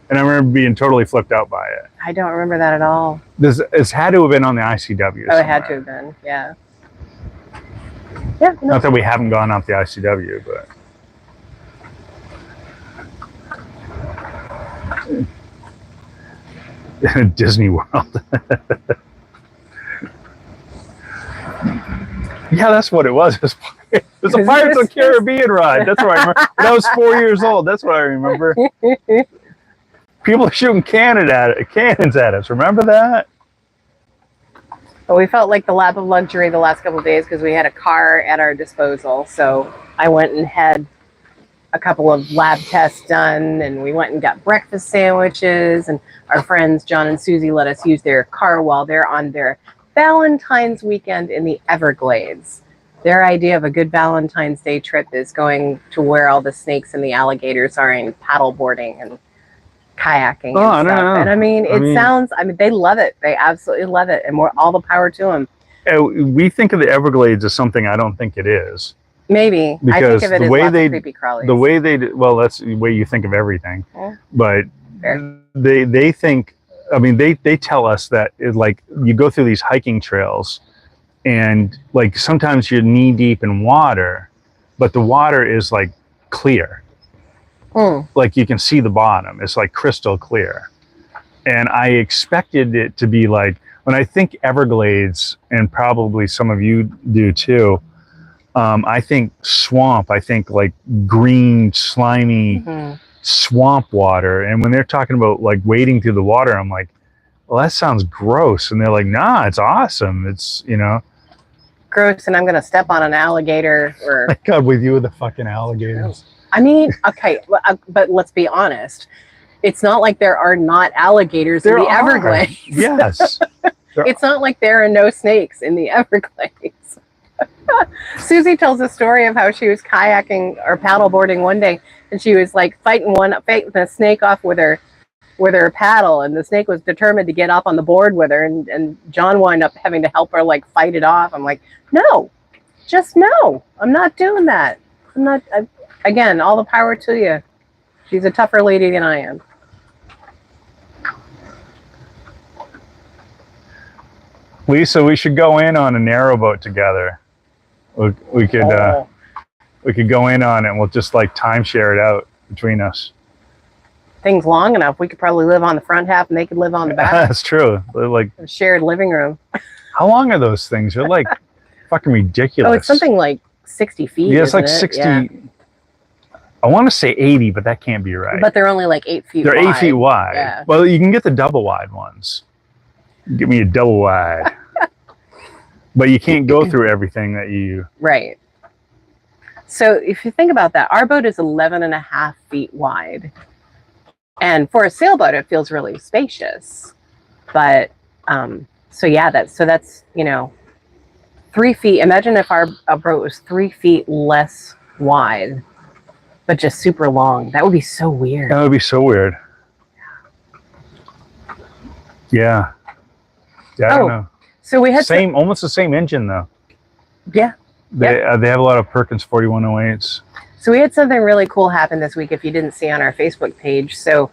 and I remember being totally flipped out by it. I don't remember that at all. It's had to have been on the ICW. Oh, it had to have been. Yeah. Yeah. No. Not that we haven't gone off the ICW, but. Disney World. Yeah, that's what it was. It was a Pirates of the Caribbean ride. That's what I remember. When I was 4 years old. That's what I remember. People are shooting cannons at us. Remember that? But we felt like the lap of luxury the last couple of days because we had a car at our disposal. So I went and had a couple of lab tests done, and we went and got breakfast sandwiches, and our friends John and Susie let us use their car while they're on their Valentine's weekend in the Everglades. Their idea of a good Valentine's Day trip is going to where all the snakes and the alligators are and paddle boarding and kayaking and stuff. And I mean, they love it. They absolutely love it, and more all the power to them. We think of the Everglades as something I don't think it is. Maybe. Because I think of it as lots of creepy crawlies. The way they do, well, that's the way you think of everything. Yeah. But they think, I mean, they tell us that like you go through these hiking trails and like sometimes you're knee deep in water, but the water is like clear. Like you can see the bottom. It's like crystal clear. And I expected it to be like, when I think Everglades, and probably some of you do too, I think swamp. I think like green, slimy swamp water. And when they're talking about like wading through the water, I'm like, well, that sounds gross. And they're like, nah, it's awesome. It's, gross. And I'm going to step on an alligator or. My God, with you with the fucking alligators. I mean, okay, but let's be honest. It's not like there are not alligators in the Everglades. Yes. It's not like there are no snakes in the Everglades. Susie tells a story of how she was kayaking or paddleboarding one day, and she was like fighting the snake off with her paddle, and the snake was determined to get up on the board with her, and John wound up having to help her like fight it off. I'm like, no, I'm not doing that. Again, all the power to you. She's a tougher lady than I am. Lisa, we should go in on a narrowboat together. We could go in on it, and we'll just like timeshare it out between us. Things long enough, we could probably live on the front half, and they could live on the back. That's true. They're like a shared living room. How long are those things? They're like fucking ridiculous. Oh, it's something like 60 feet. Yeah, it's like 60. Yeah. I want to say 80, but that can't be right. But they're only like 8 feet wide. They're 8 feet wide. Yeah. Well, you can get the double wide ones. Give me a double wide. But you can't go through everything that you... Right. So if you think about that, our boat is 11.5 feet wide. And for a sailboat, it feels really spacious. But, that's 3 feet. Imagine if our boat was 3 feet less wide, but just super long. That would be so weird. That would be so weird. Yeah. Yeah, I don't know. So we had almost the same engine though. Yeah. They have a lot of Perkins 4108s. So we had something really cool happen this week if you didn't see on our Facebook page. So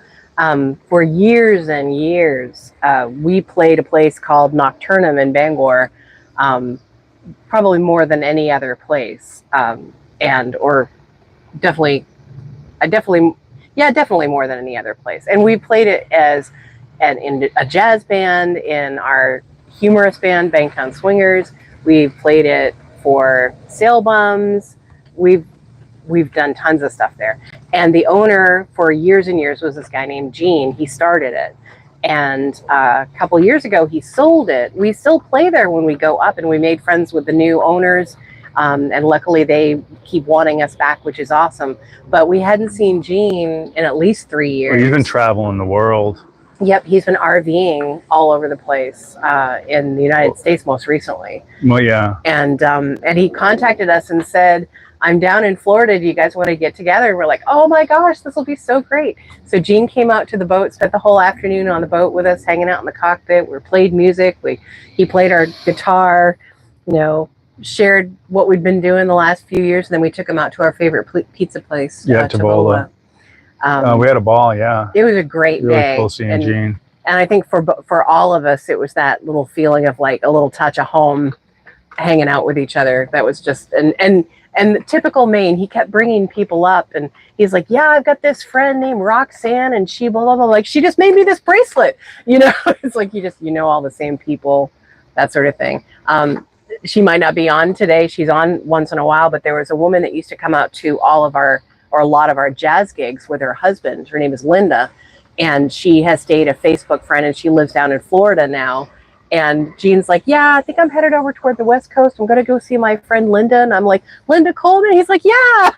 for years and years, we played a place called Nocturnum in Bangor, probably more than any other place. Definitely more than any other place. And we played it as and in a jazz band, in our humorous band, Bangtown Swingers. We've played it for Sail Bums. We've done tons of stuff there. And the owner for years and years was this guy named Gene. He started it. And a couple years ago, he sold it. We still play there when we go up, and we made friends with the new owners. And luckily, they keep wanting us back, which is awesome. But we hadn't seen Gene in at least 3 years. Well, you've been traveling the world. Yep, he's been RVing all over the place in the United States most recently. Well, yeah. And he contacted us and said, I'm down in Florida. Do you guys want to get together? And we're like, oh my gosh, this will be so great. So Gene came out to the boat, spent the whole afternoon on the boat with us, hanging out in the cockpit. We played music. He played our guitar, shared what we'd been doing the last few years. And then we took him out to our favorite pizza place. Tavola. We had a ball, yeah. It was a great really day. Cool seeing Gene. And I think for all of us, it was that little feeling of like a little touch of home, hanging out with each other. That was just, and typical Maine, he kept bringing people up, and he's like, yeah, I've got this friend named Roxanne, and she blah, blah, blah. Like, she just made me this bracelet. It's like you all the same people, that sort of thing. She might not be on today. She's on once in a while, but there was a woman that used to come out to a lot of our jazz gigs with her husband. Her name is Linda, and she has stayed a Facebook friend, and she lives down in Florida now. And Gene's like, yeah, I think I'm headed over toward the West Coast. I'm going to go see my friend Linda. And I'm like, Linda Coleman? He's like, yeah.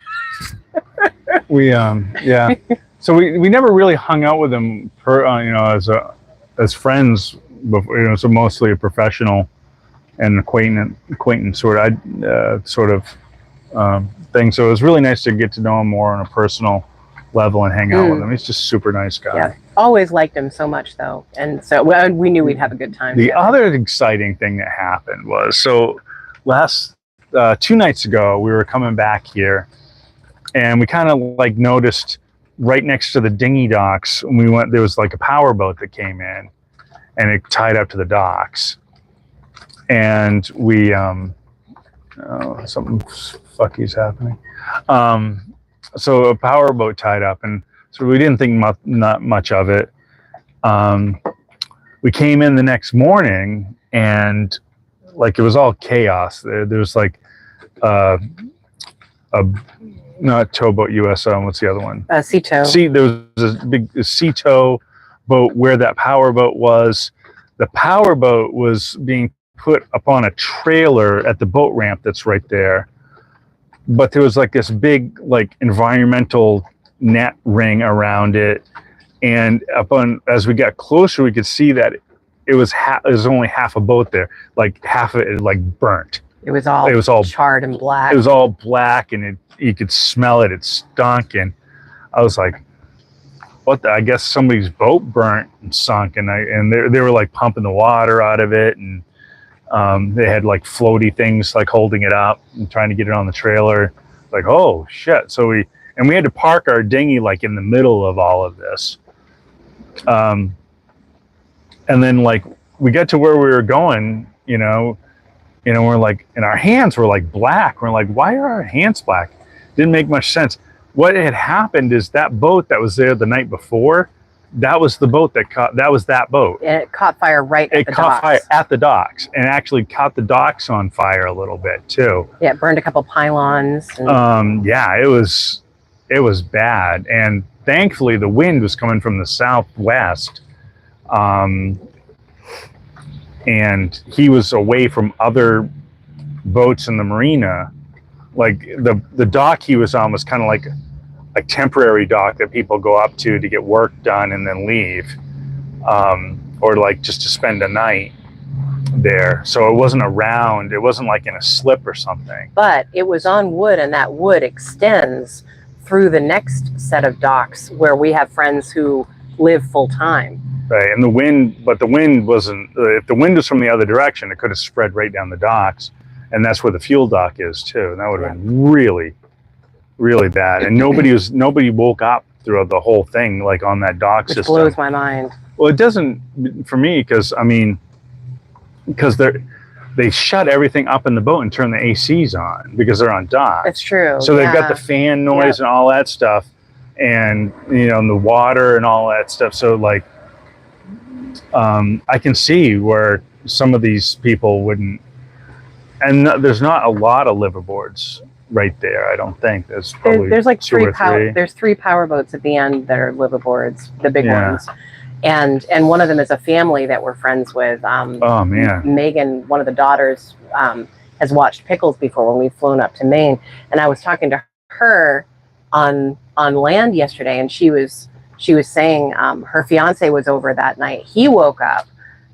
Yeah. So we never really hung out with him as friends before, so mostly a professional and acquaintance sort of thing. So it was really nice to get to know him more on a personal level and hang out with him. He's just a super nice guy. Yeah. Always liked him so much, though. And so we knew we'd have a good time. The other exciting thing that happened was, so last 2 nights ago, we were coming back here, and we kind of like noticed right next to the dinghy docks, when there was like a power boat that came in, and it tied up to the docks. And we, something fucky's happening. So a power boat tied up, and so we didn't think not much of it. We came in the next morning, and like it was all chaos. There was like not towboat USO. What's the other one? Sea tow. There was this big sea tow boat where that power boat was. The power boat was being put up on a trailer at the boat ramp that's right there. But there was like this big like environmental net ring around it, and as we got closer, we could see that it was only half a boat there. Like half of it like burnt. It was all charred and black. It was all black, and you could smell it. It stunk, and I was like, "What? I guess somebody's boat burnt and sunk." And they were like pumping the water out of it, and they had like floaty things like holding it up and trying to get it on the trailer. Like, oh shit! So we had to park our dinghy like in the middle of all of this. And then like we got to where we were going, we're like, and our hands were like black. We're like, why are our hands black? Didn't make much sense. What had happened is that boat that was there the night before, that was the boat that was that boat. And it caught fire at the docks. It caught fire at the docks, and actually caught the docks on fire a little bit too. Yeah, it burned a couple pylons. Yeah, it was bad. And thankfully the wind was coming from the southwest. And he was away from other boats in the marina. Like the dock he was on was kind of like a temporary dock that people go up to get work done and then leave, or like just to spend a night there. So it wasn't like in a slip or something. But it was on wood, and that wood extends through the next set of docks where we have friends who live full time. Right, and the wind wasn't, if the wind was from the other direction, it could have spread right down the docks, and that's where the fuel dock is too, and that would have been really, really bad. And nobody woke up throughout the whole thing, like on that dock system. Which blows my mind. Well, it doesn't for me, because they shut everything up in the boat and turn the ACs on because they're on dock. That's true. So they've got the fan noise and all that stuff, and and the water and all that stuff. So like, I can see where some of these people wouldn't. And there's not a lot of liveaboards right there. I don't think there's probably there's like two or three. There's 3 power boats at the end that are liveaboards, the big Yeah. ones. And one of them is a family that we're friends with. Oh man, Megan, one of the daughters, has watched Pickles before when we've flown up to Maine. And I was talking to her on land yesterday, and she was saying her fiance was over that night. He woke up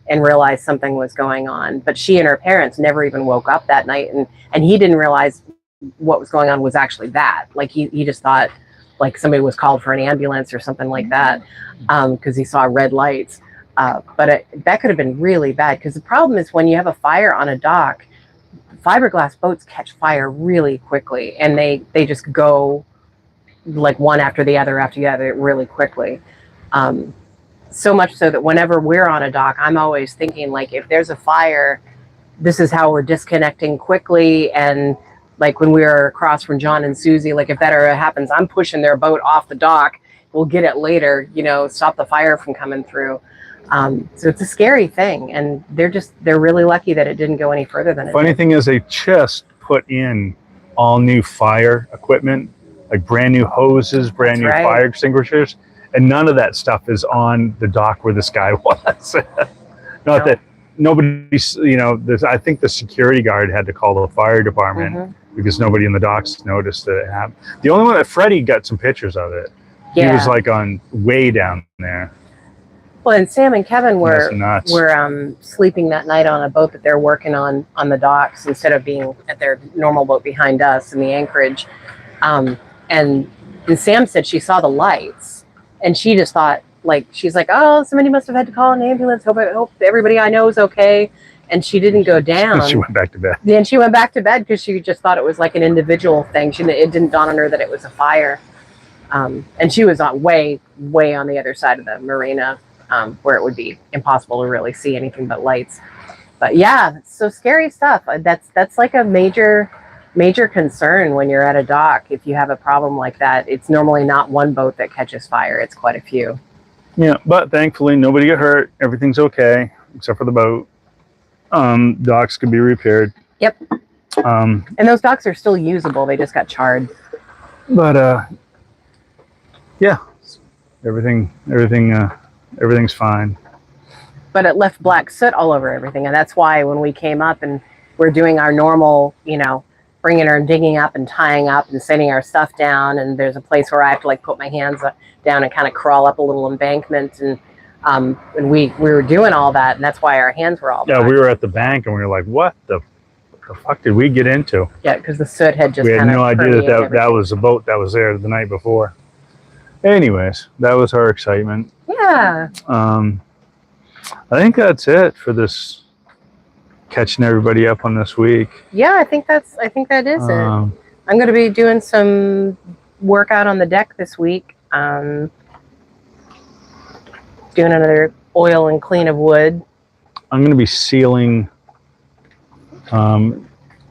and realized something was going on, but she and her parents never even woke up that night, and he didn't realize what was going on was actually that. Like he just thought like somebody was called for an ambulance or something like that, because he saw red lights. But that could have been really bad, because the problem is when you have a fire on a dock, fiberglass boats catch fire really quickly, and they just go like one after the other really quickly. So much so that whenever we're on a dock, I'm always thinking, like, if there's a fire, this is how we're disconnecting quickly. And like when we were across from John and Susie, like if that ever happens, I'm pushing their boat off the dock. We'll get it later, stop the fire from coming through. So it's a scary thing, and they're really lucky that it didn't go any further than it funny did. thing is they just put in all new fire equipment, like brand new hoses, brand new fire extinguishers, and none of that stuff is on the dock where this guy was. Not that nobody's, I think the security guard had to call the fire department because nobody in the docks noticed that it happened. The only one that Freddie got some pictures of it. Yeah. He was like on way down there. Well, and Sam and Kevin were nuts. sleeping that night on a boat that they're working on the docks instead of being at their normal boat behind us in the anchorage. And Sam said she saw the lights, and she just thought, like, she's like, oh, somebody must have had to call an ambulance. Hope everybody I know is okay. And she didn't go down. She went back to bed. Then she went back to bed because she just thought it was like an individual thing. It didn't dawn on her that it was a fire. And she was way on the other side of the marina, where it would be impossible to really see anything but lights. But yeah, so scary stuff. That's like a major concern when you're at a dock. If you have a problem like that, it's normally not one boat that catches fire. It's quite a few. Yeah, but thankfully nobody got hurt. Everything's okay except for the boat. Docks could be repaired. Yep. And those docks are still usable. They just got charred. But yeah, everything's fine. But it left black soot all over everything, and that's why when we came up and we're doing our normal, bringing her and digging up and tying up and setting our stuff down, and there's a place where I have to like put my hands down and kind of crawl up a little embankment, and we were doing all that, and that's why our hands were all black. Yeah, we were at the bank and we were like, what the fuck did we get into? Yeah, because the soot had just we had no idea that was a boat that was there the night before. Anyways, that was our excitement. Yeah. I think that's it for this, catching everybody up on this week. Yeah, I think that is it. I'm going to be doing some work out on the deck this week. Doing another oil and clean of wood. I'm going to be sealing,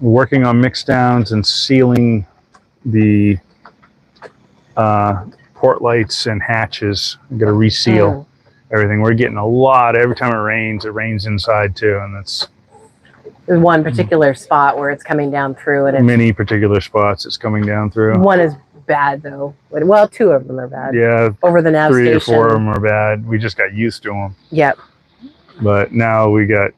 working on mix downs and sealing the port lights and hatches. I'm going to reseal everything. We're getting a lot. Every time it rains inside too, and that's one particular spot where it's coming down through, and many particular spots it's coming down through. One is bad though. Well, 2 of them are bad. Yeah, over the nav 3 station. or 4 of them are bad. We just got used to them. Yep. But now we got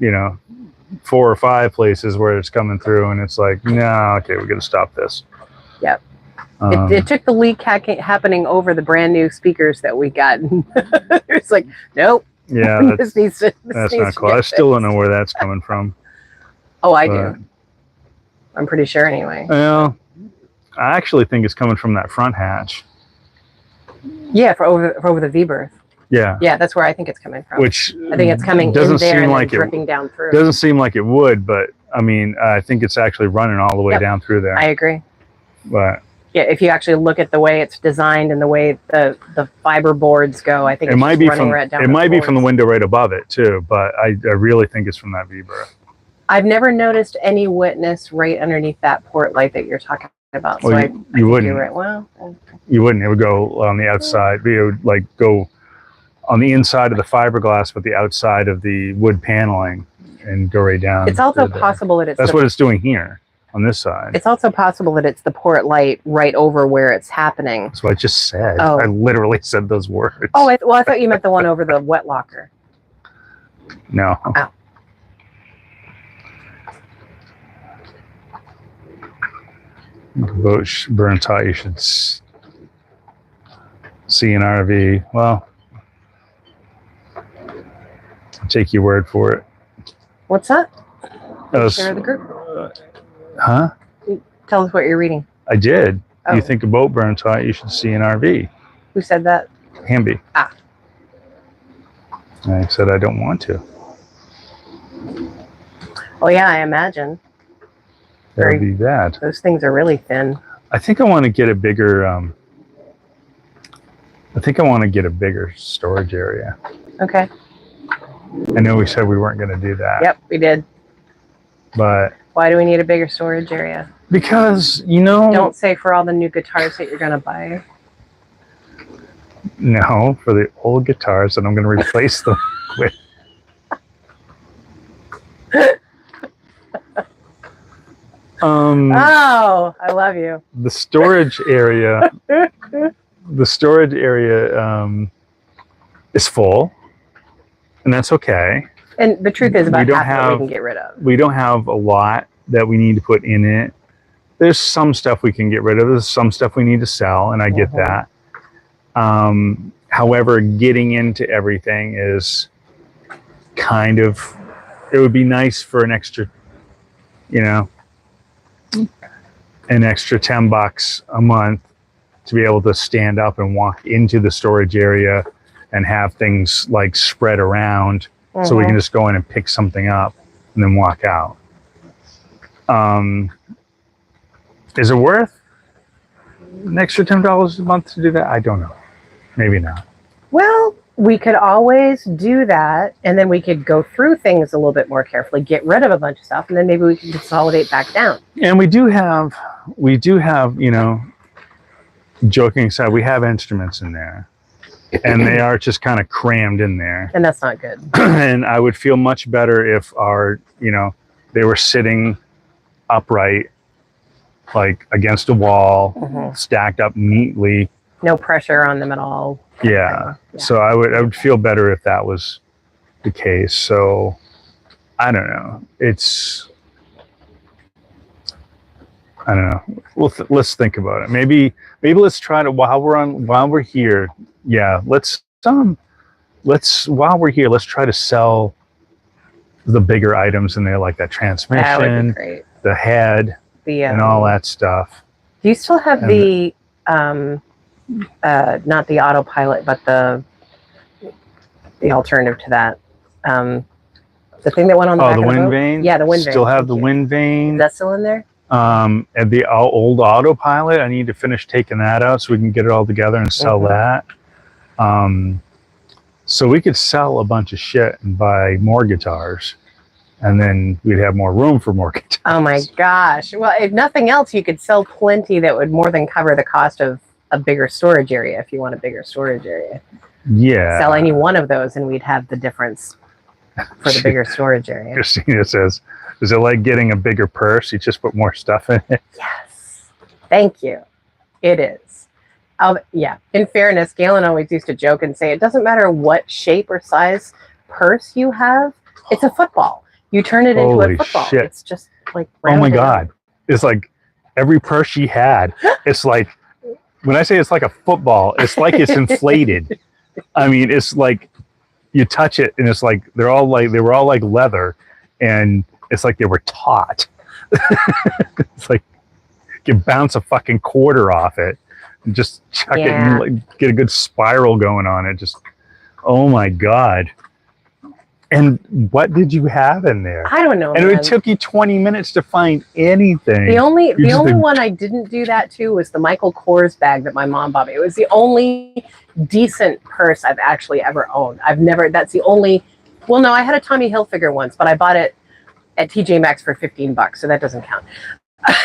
4 or 5 places where it's coming through, and it's like, no, okay, we got to stop this. Yep. It took the leak happening over the brand new speakers that we got. It's like, nope. Yeah, this needs that's not cool. I still don't know where that's coming from. Oh, I do. I'm pretty sure anyway. Well, I actually think it's coming from that front hatch. Yeah, for over the V-berth. Yeah. Yeah, that's where I think it's coming from. Which I think it's coming doesn't in there seem and like dripping down through. Doesn't seem like it would, but I mean, I think it's actually running all the way down through there. I agree. But yeah, if you actually look at the way it's designed and the way the fiber boards go, I think it it's might be running right down. It might be from the window right above it too, but I really think it's from that V-berth. I've never noticed any witness right underneath that port light that you're talking about. Well, so you wouldn't. You're right. Well, you wouldn't. It would go on the outside. It would like go on the inside of the fiberglass, but the outside of the wood paneling, and go right down. It's also to there. possible that it's That's what it's doing here on this side. It's also possible that it's the port light right over where it's happening. That's what I just said. Oh. I literally said those words. Oh, well, I thought you meant the one over the wet locker. No. Oh. Boat burns hot. You should see an RV. Well, I'll take your word for it. What's that? Was, Share the group. Huh? Tell us what you're reading. I did. Oh. You think a boat burns hot, you should see an RV. Who said that? Hamby. Ah. I said I don't want to. Oh yeah, I imagine. That would be bad. Those things are really thin. I think I want to get a bigger. I think I want to get a bigger storage area. Okay. I know we said we weren't going to do that. Yep, we did. But why do we need a bigger storage area? Because, you know... Don't say for all the new guitars that you're going to buy. No, for the old guitars that I'm going to replace them with. Oh, I love you. The storage area... the storage area is full. And that's okay. And the truth is about we half of it we can get rid of. We don't have a lot that we need to put in it. There's some stuff we can get rid of. There's some stuff we need to sell, and I get that. However, getting into everything is kind of, it would be nice for an extra, you know, an extra $10 a month to be able to stand up and walk into the storage area and have things like spread around so we can just go in and pick something up and then walk out. Is it worth an extra $10 a month to do that? I don't know. Maybe not. Well, we could always do that, and then we could go through things a little bit more carefully, get rid of a bunch of stuff, and then maybe we can consolidate back down. And we do have, you know, joking aside, we have instruments in there. And they are just kind of crammed in there. And that's not good. And I would feel much better if our, you know, they were sitting upright, like against a wall, stacked up neatly. No pressure on them at all. Yeah. So I would feel better if that was the case. So I don't know. I don't know. Let's think about it. Maybe let's try to while we're here. Yeah, let's while we're here, let's try to sell the bigger items in there, like that transmission, that would be great. The head, and all that stuff. Do you still have the not the autopilot, but the alternative to that? The thing that went on the back the of wind boat? vane? Yeah, the wind vane. Still have the wind vane. Is that still in there? And the old autopilot, I need to finish taking that out so we can get it all together and sell that. So we could sell a bunch of shit and buy more guitars, and then we'd have more room for more guitars. Oh my gosh. Well, if nothing else, you could sell plenty that would more than cover the cost of a bigger storage area if you want a bigger storage area. Yeah. Sell any one of those and we'd have the difference for the bigger storage area. Christina says, is it like getting a bigger purse? You just put more stuff in it? Yes. Thank you. It is. Yeah. In fairness, Galen always used to joke and say, it doesn't matter what shape or size purse you have. It's a football. You turn it into a football. Shit. It's just like oh my God. It's like every purse she had. It's like, when I say it's like a football, it's like it's inflated. I mean, it's like you touch it and it's like they were all like leather, and it's like they were taut. It's like you can bounce a fucking quarter off it and just chuck it and like, get a good spiral going on it. Just, oh my God. And what did you have in there? I don't know. And it took you 20 minutes to find anything. The only one I didn't do that to was the Michael Kors bag that my mom bought me. It was the only decent purse I've actually ever owned. That's the only, well, no, I had a Tommy Hilfiger once, but I bought it at TJ Maxx for $15, so that doesn't count.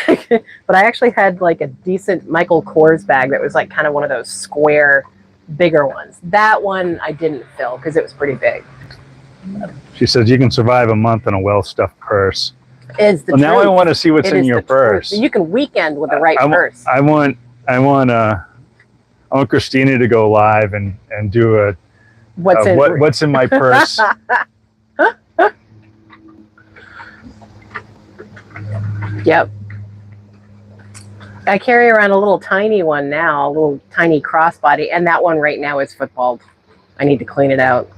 But I actually had like a decent Michael Kors bag that was like kind of one of those square bigger ones. That one I didn't fill because it was pretty big. She says you can survive a month in a well-stuffed purse. Is the Well, now I truth. want to see what's It in is your the truth. purse. You can weekend with the right purse. I want Christina to go live and do a what's in my purse. Yep. I carry around a little tiny one now, a little tiny crossbody, and that one right now is footballed. I need to clean it out.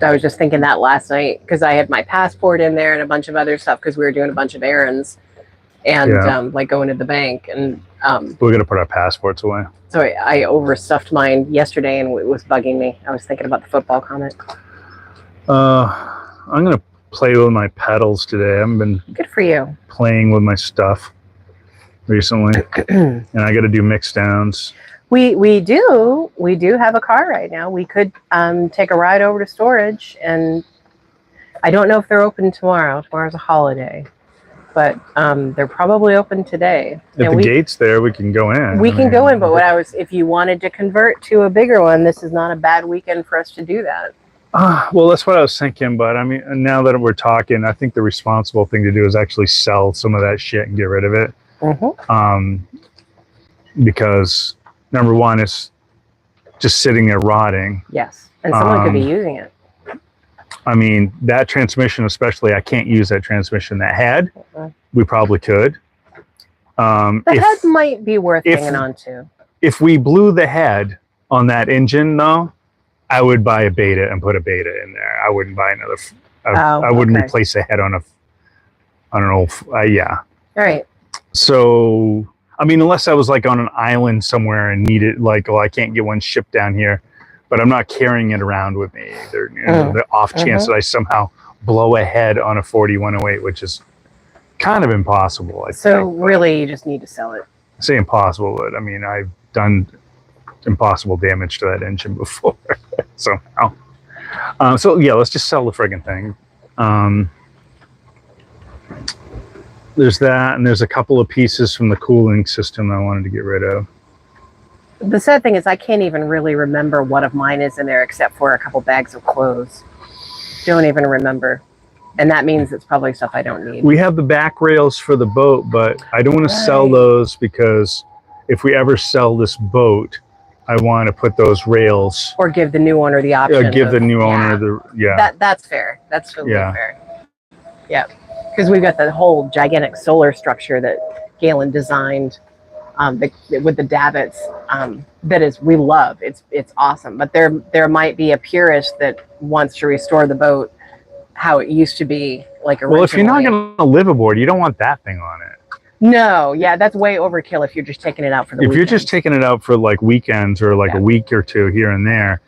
I was just thinking that last night because I had my passport in there and a bunch of other stuff because we were doing a bunch of errands and like going to the bank. And we're going to put our passports away. So I overstuffed mine yesterday and it was bugging me. I was thinking about the football comment. I'm going to play with my pedals today. I haven't been good for you playing with my stuff recently. And I got to do mix downs. We do have a car right now. We could take a ride over to storage, and I don't know if they're open tomorrow. Tomorrow's a holiday, but they're probably open today. If the gate's there, we can go in. We can go in, but if you wanted to convert to a bigger one, this is not a bad weekend for us to do that. Well, that's what I was thinking, but I mean, now that we're talking, I think the responsible thing to do is actually sell some of that shit and get rid of it. Because number one, it's just sitting there rotting. Yes, and someone could be using it. I mean, that transmission especially, I can't use that transmission. That head, we probably could. The head might be worth hanging on to. If we blew the head on that engine, though, I would buy a Beta and put a Beta in there. I wouldn't buy another. I wouldn't replace a head on a. I don't know. Yeah. All right. So, I mean, unless I was like on an island somewhere and needed, like, I can't get one shipped down here, but I'm not carrying it around with me. The off chance that I somehow blow a head on a 4108, which is kind of impossible. I think, really, you just need to sell it. I say impossible, but I mean, I've done impossible damage to that engine before. So yeah, let's just sell the friggin' thing. There's that, and there's a couple of pieces from the cooling system I wanted to get rid of. The sad thing is I can't even really remember what of mine is in there except for a couple bags of clothes. Don't even remember. And that means it's probably stuff I don't need. We have the back rails for the boat, but I don't want to sell those because if we ever sell this boat, I want to put those rails. Or give the new owner the option. Give the new owner the, That's fair. That's totally fair. Yeah. Because we've got the whole gigantic solar structure that Galen designed with the davits we love. It's awesome. But there might be a purist that wants to restore the boat how it used to be, like originally. Well, if you're not going to live aboard, you don't want that thing on it. No, yeah, that's way overkill if you're just taking it out for the weekends. If you're just taking it out for like weekends or like a week or two here and there,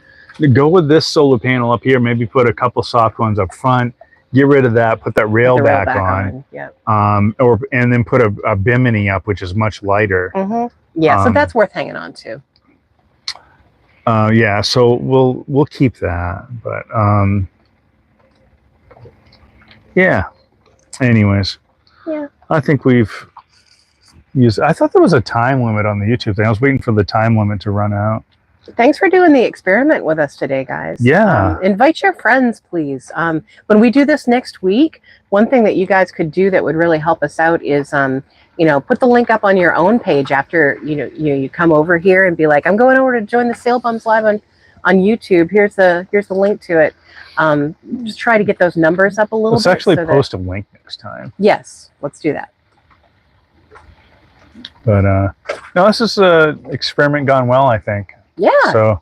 go with this solar panel up here, maybe put a couple soft ones up front, get rid of that, put that rail back on. Yeah. And then put a bimini up, which is much lighter. Yeah, so that's worth hanging on to. Yeah, so we'll keep that, but yeah. Anyways, yeah, I think we've used. I thought there was a time limit on the YouTube thing. I was waiting for the time limit to run out. Thanks for doing the experiment with us today, guys. Yeah. Invite your friends, please. When we do this next week, one thing that you guys could do that would really help us out is, put the link up on your own page after, you come over here and be like, I'm going over to join the Sail Bums Live on YouTube. Here's the link to it. Just try to get those numbers up a little bit. Let's actually post a link next time. Yes, let's do that. But no, this is an experiment gone well, I think. Yeah. So,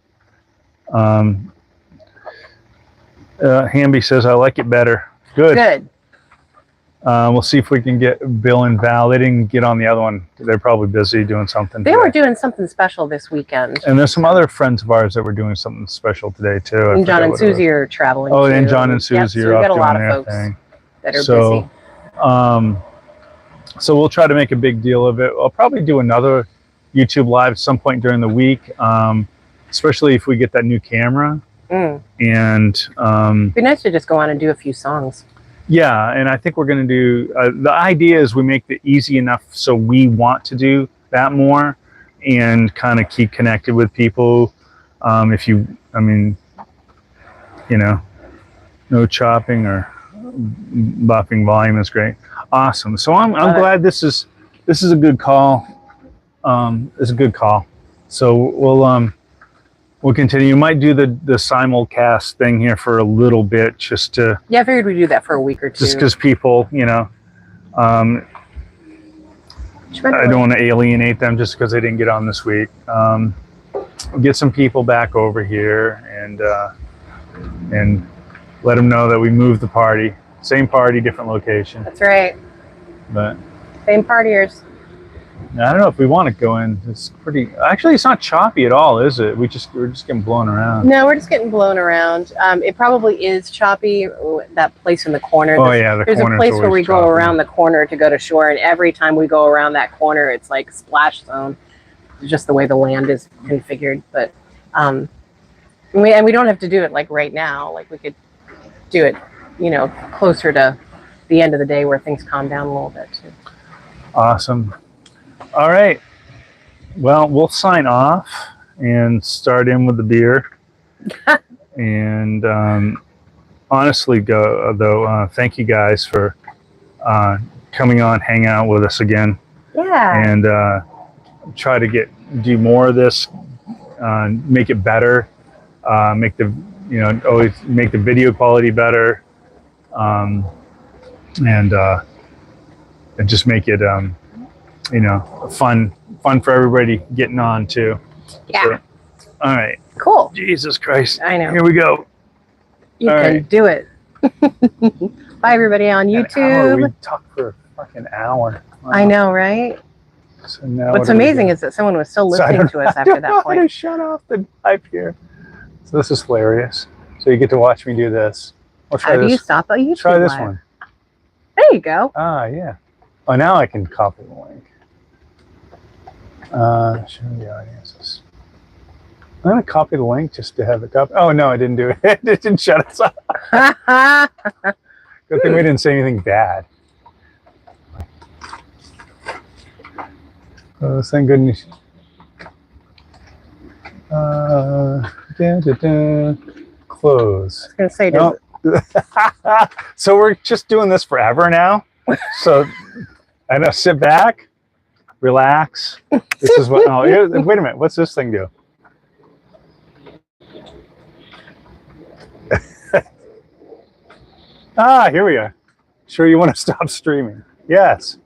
Hamby says, I like it better. Good. Good. We'll see if we can get Bill and Val. They didn't get on the other one. They're probably busy doing something. They were doing something special this weekend. And there's some other friends of ours that were doing something special today, too. And John and Susie are traveling. Oh, and John and Susie are off doing their thing. That are busy. So we'll try to make a big deal of it. I'll probably do another YouTube Live at some point during the week, especially if we get that new camera. And it'd be nice to just go on and do a few songs. Yeah, and I think we're going to do, the idea is we make it easy enough so we want to do that more, and kind of keep connected with people. If you, I mean, you know, no chopping or buffing volume is great. Awesome. So I'm glad this is a good call. It's a good call. So we'll continue. You might do the simulcast thing here for a little bit, just to Yeah, I figured we'd do that for a week or two. just because people, you know, I don't want to alienate them just because they didn't get on this week. Get some people back over here and let them know that we moved the party. Same party, different location. That's right. But Same partiers. I don't know if we want to go in. It's pretty. Actually, it's not choppy at all, is it? We're just getting blown around. No, we're just getting blown around. It probably is choppy. That place in the corner. Oh yeah, there's a place where we go around the corner to go to shore, and every time we go around that corner, it's like splash zone. It's just the way the land is configured. But we don't have to do it like right now. Like we could do it, you know, closer to the end of the day where things calm down a little bit too. Awesome. All right. Well, we'll sign off and start in with the beer. And honestly, thank you guys for coming on, hang out with us again. Yeah. And try to do more of this, make it better, make always make the video quality better, and just make it fun for everybody getting on too. Yeah. So, all right. Cool. Jesus Christ. I know. Here we go. You All can right. do it. Bye, everybody on YouTube. We talked for a fucking hour. Wow. I know, right? So now What's amazing is that someone was still listening to us after that I point. shut off the pipe here. So this is hilarious. So you get to watch me do this. I'll try How do this. you stop a YouTube Try this live? one. There you go. Ah, yeah. Oh, now I can copy the link. Show the audiences. I'm going to copy the link just to have it copy. Oh, no, I didn't do it. It didn't shut us off. Good thing we didn't say anything bad. Thank goodness. Close. I was going to say, No. So we're just doing this forever now. So I know, sit back, relax. This is what. Oh, wait a minute. What's this thing do? Here we are. Sure, you want to stop streaming? Yes.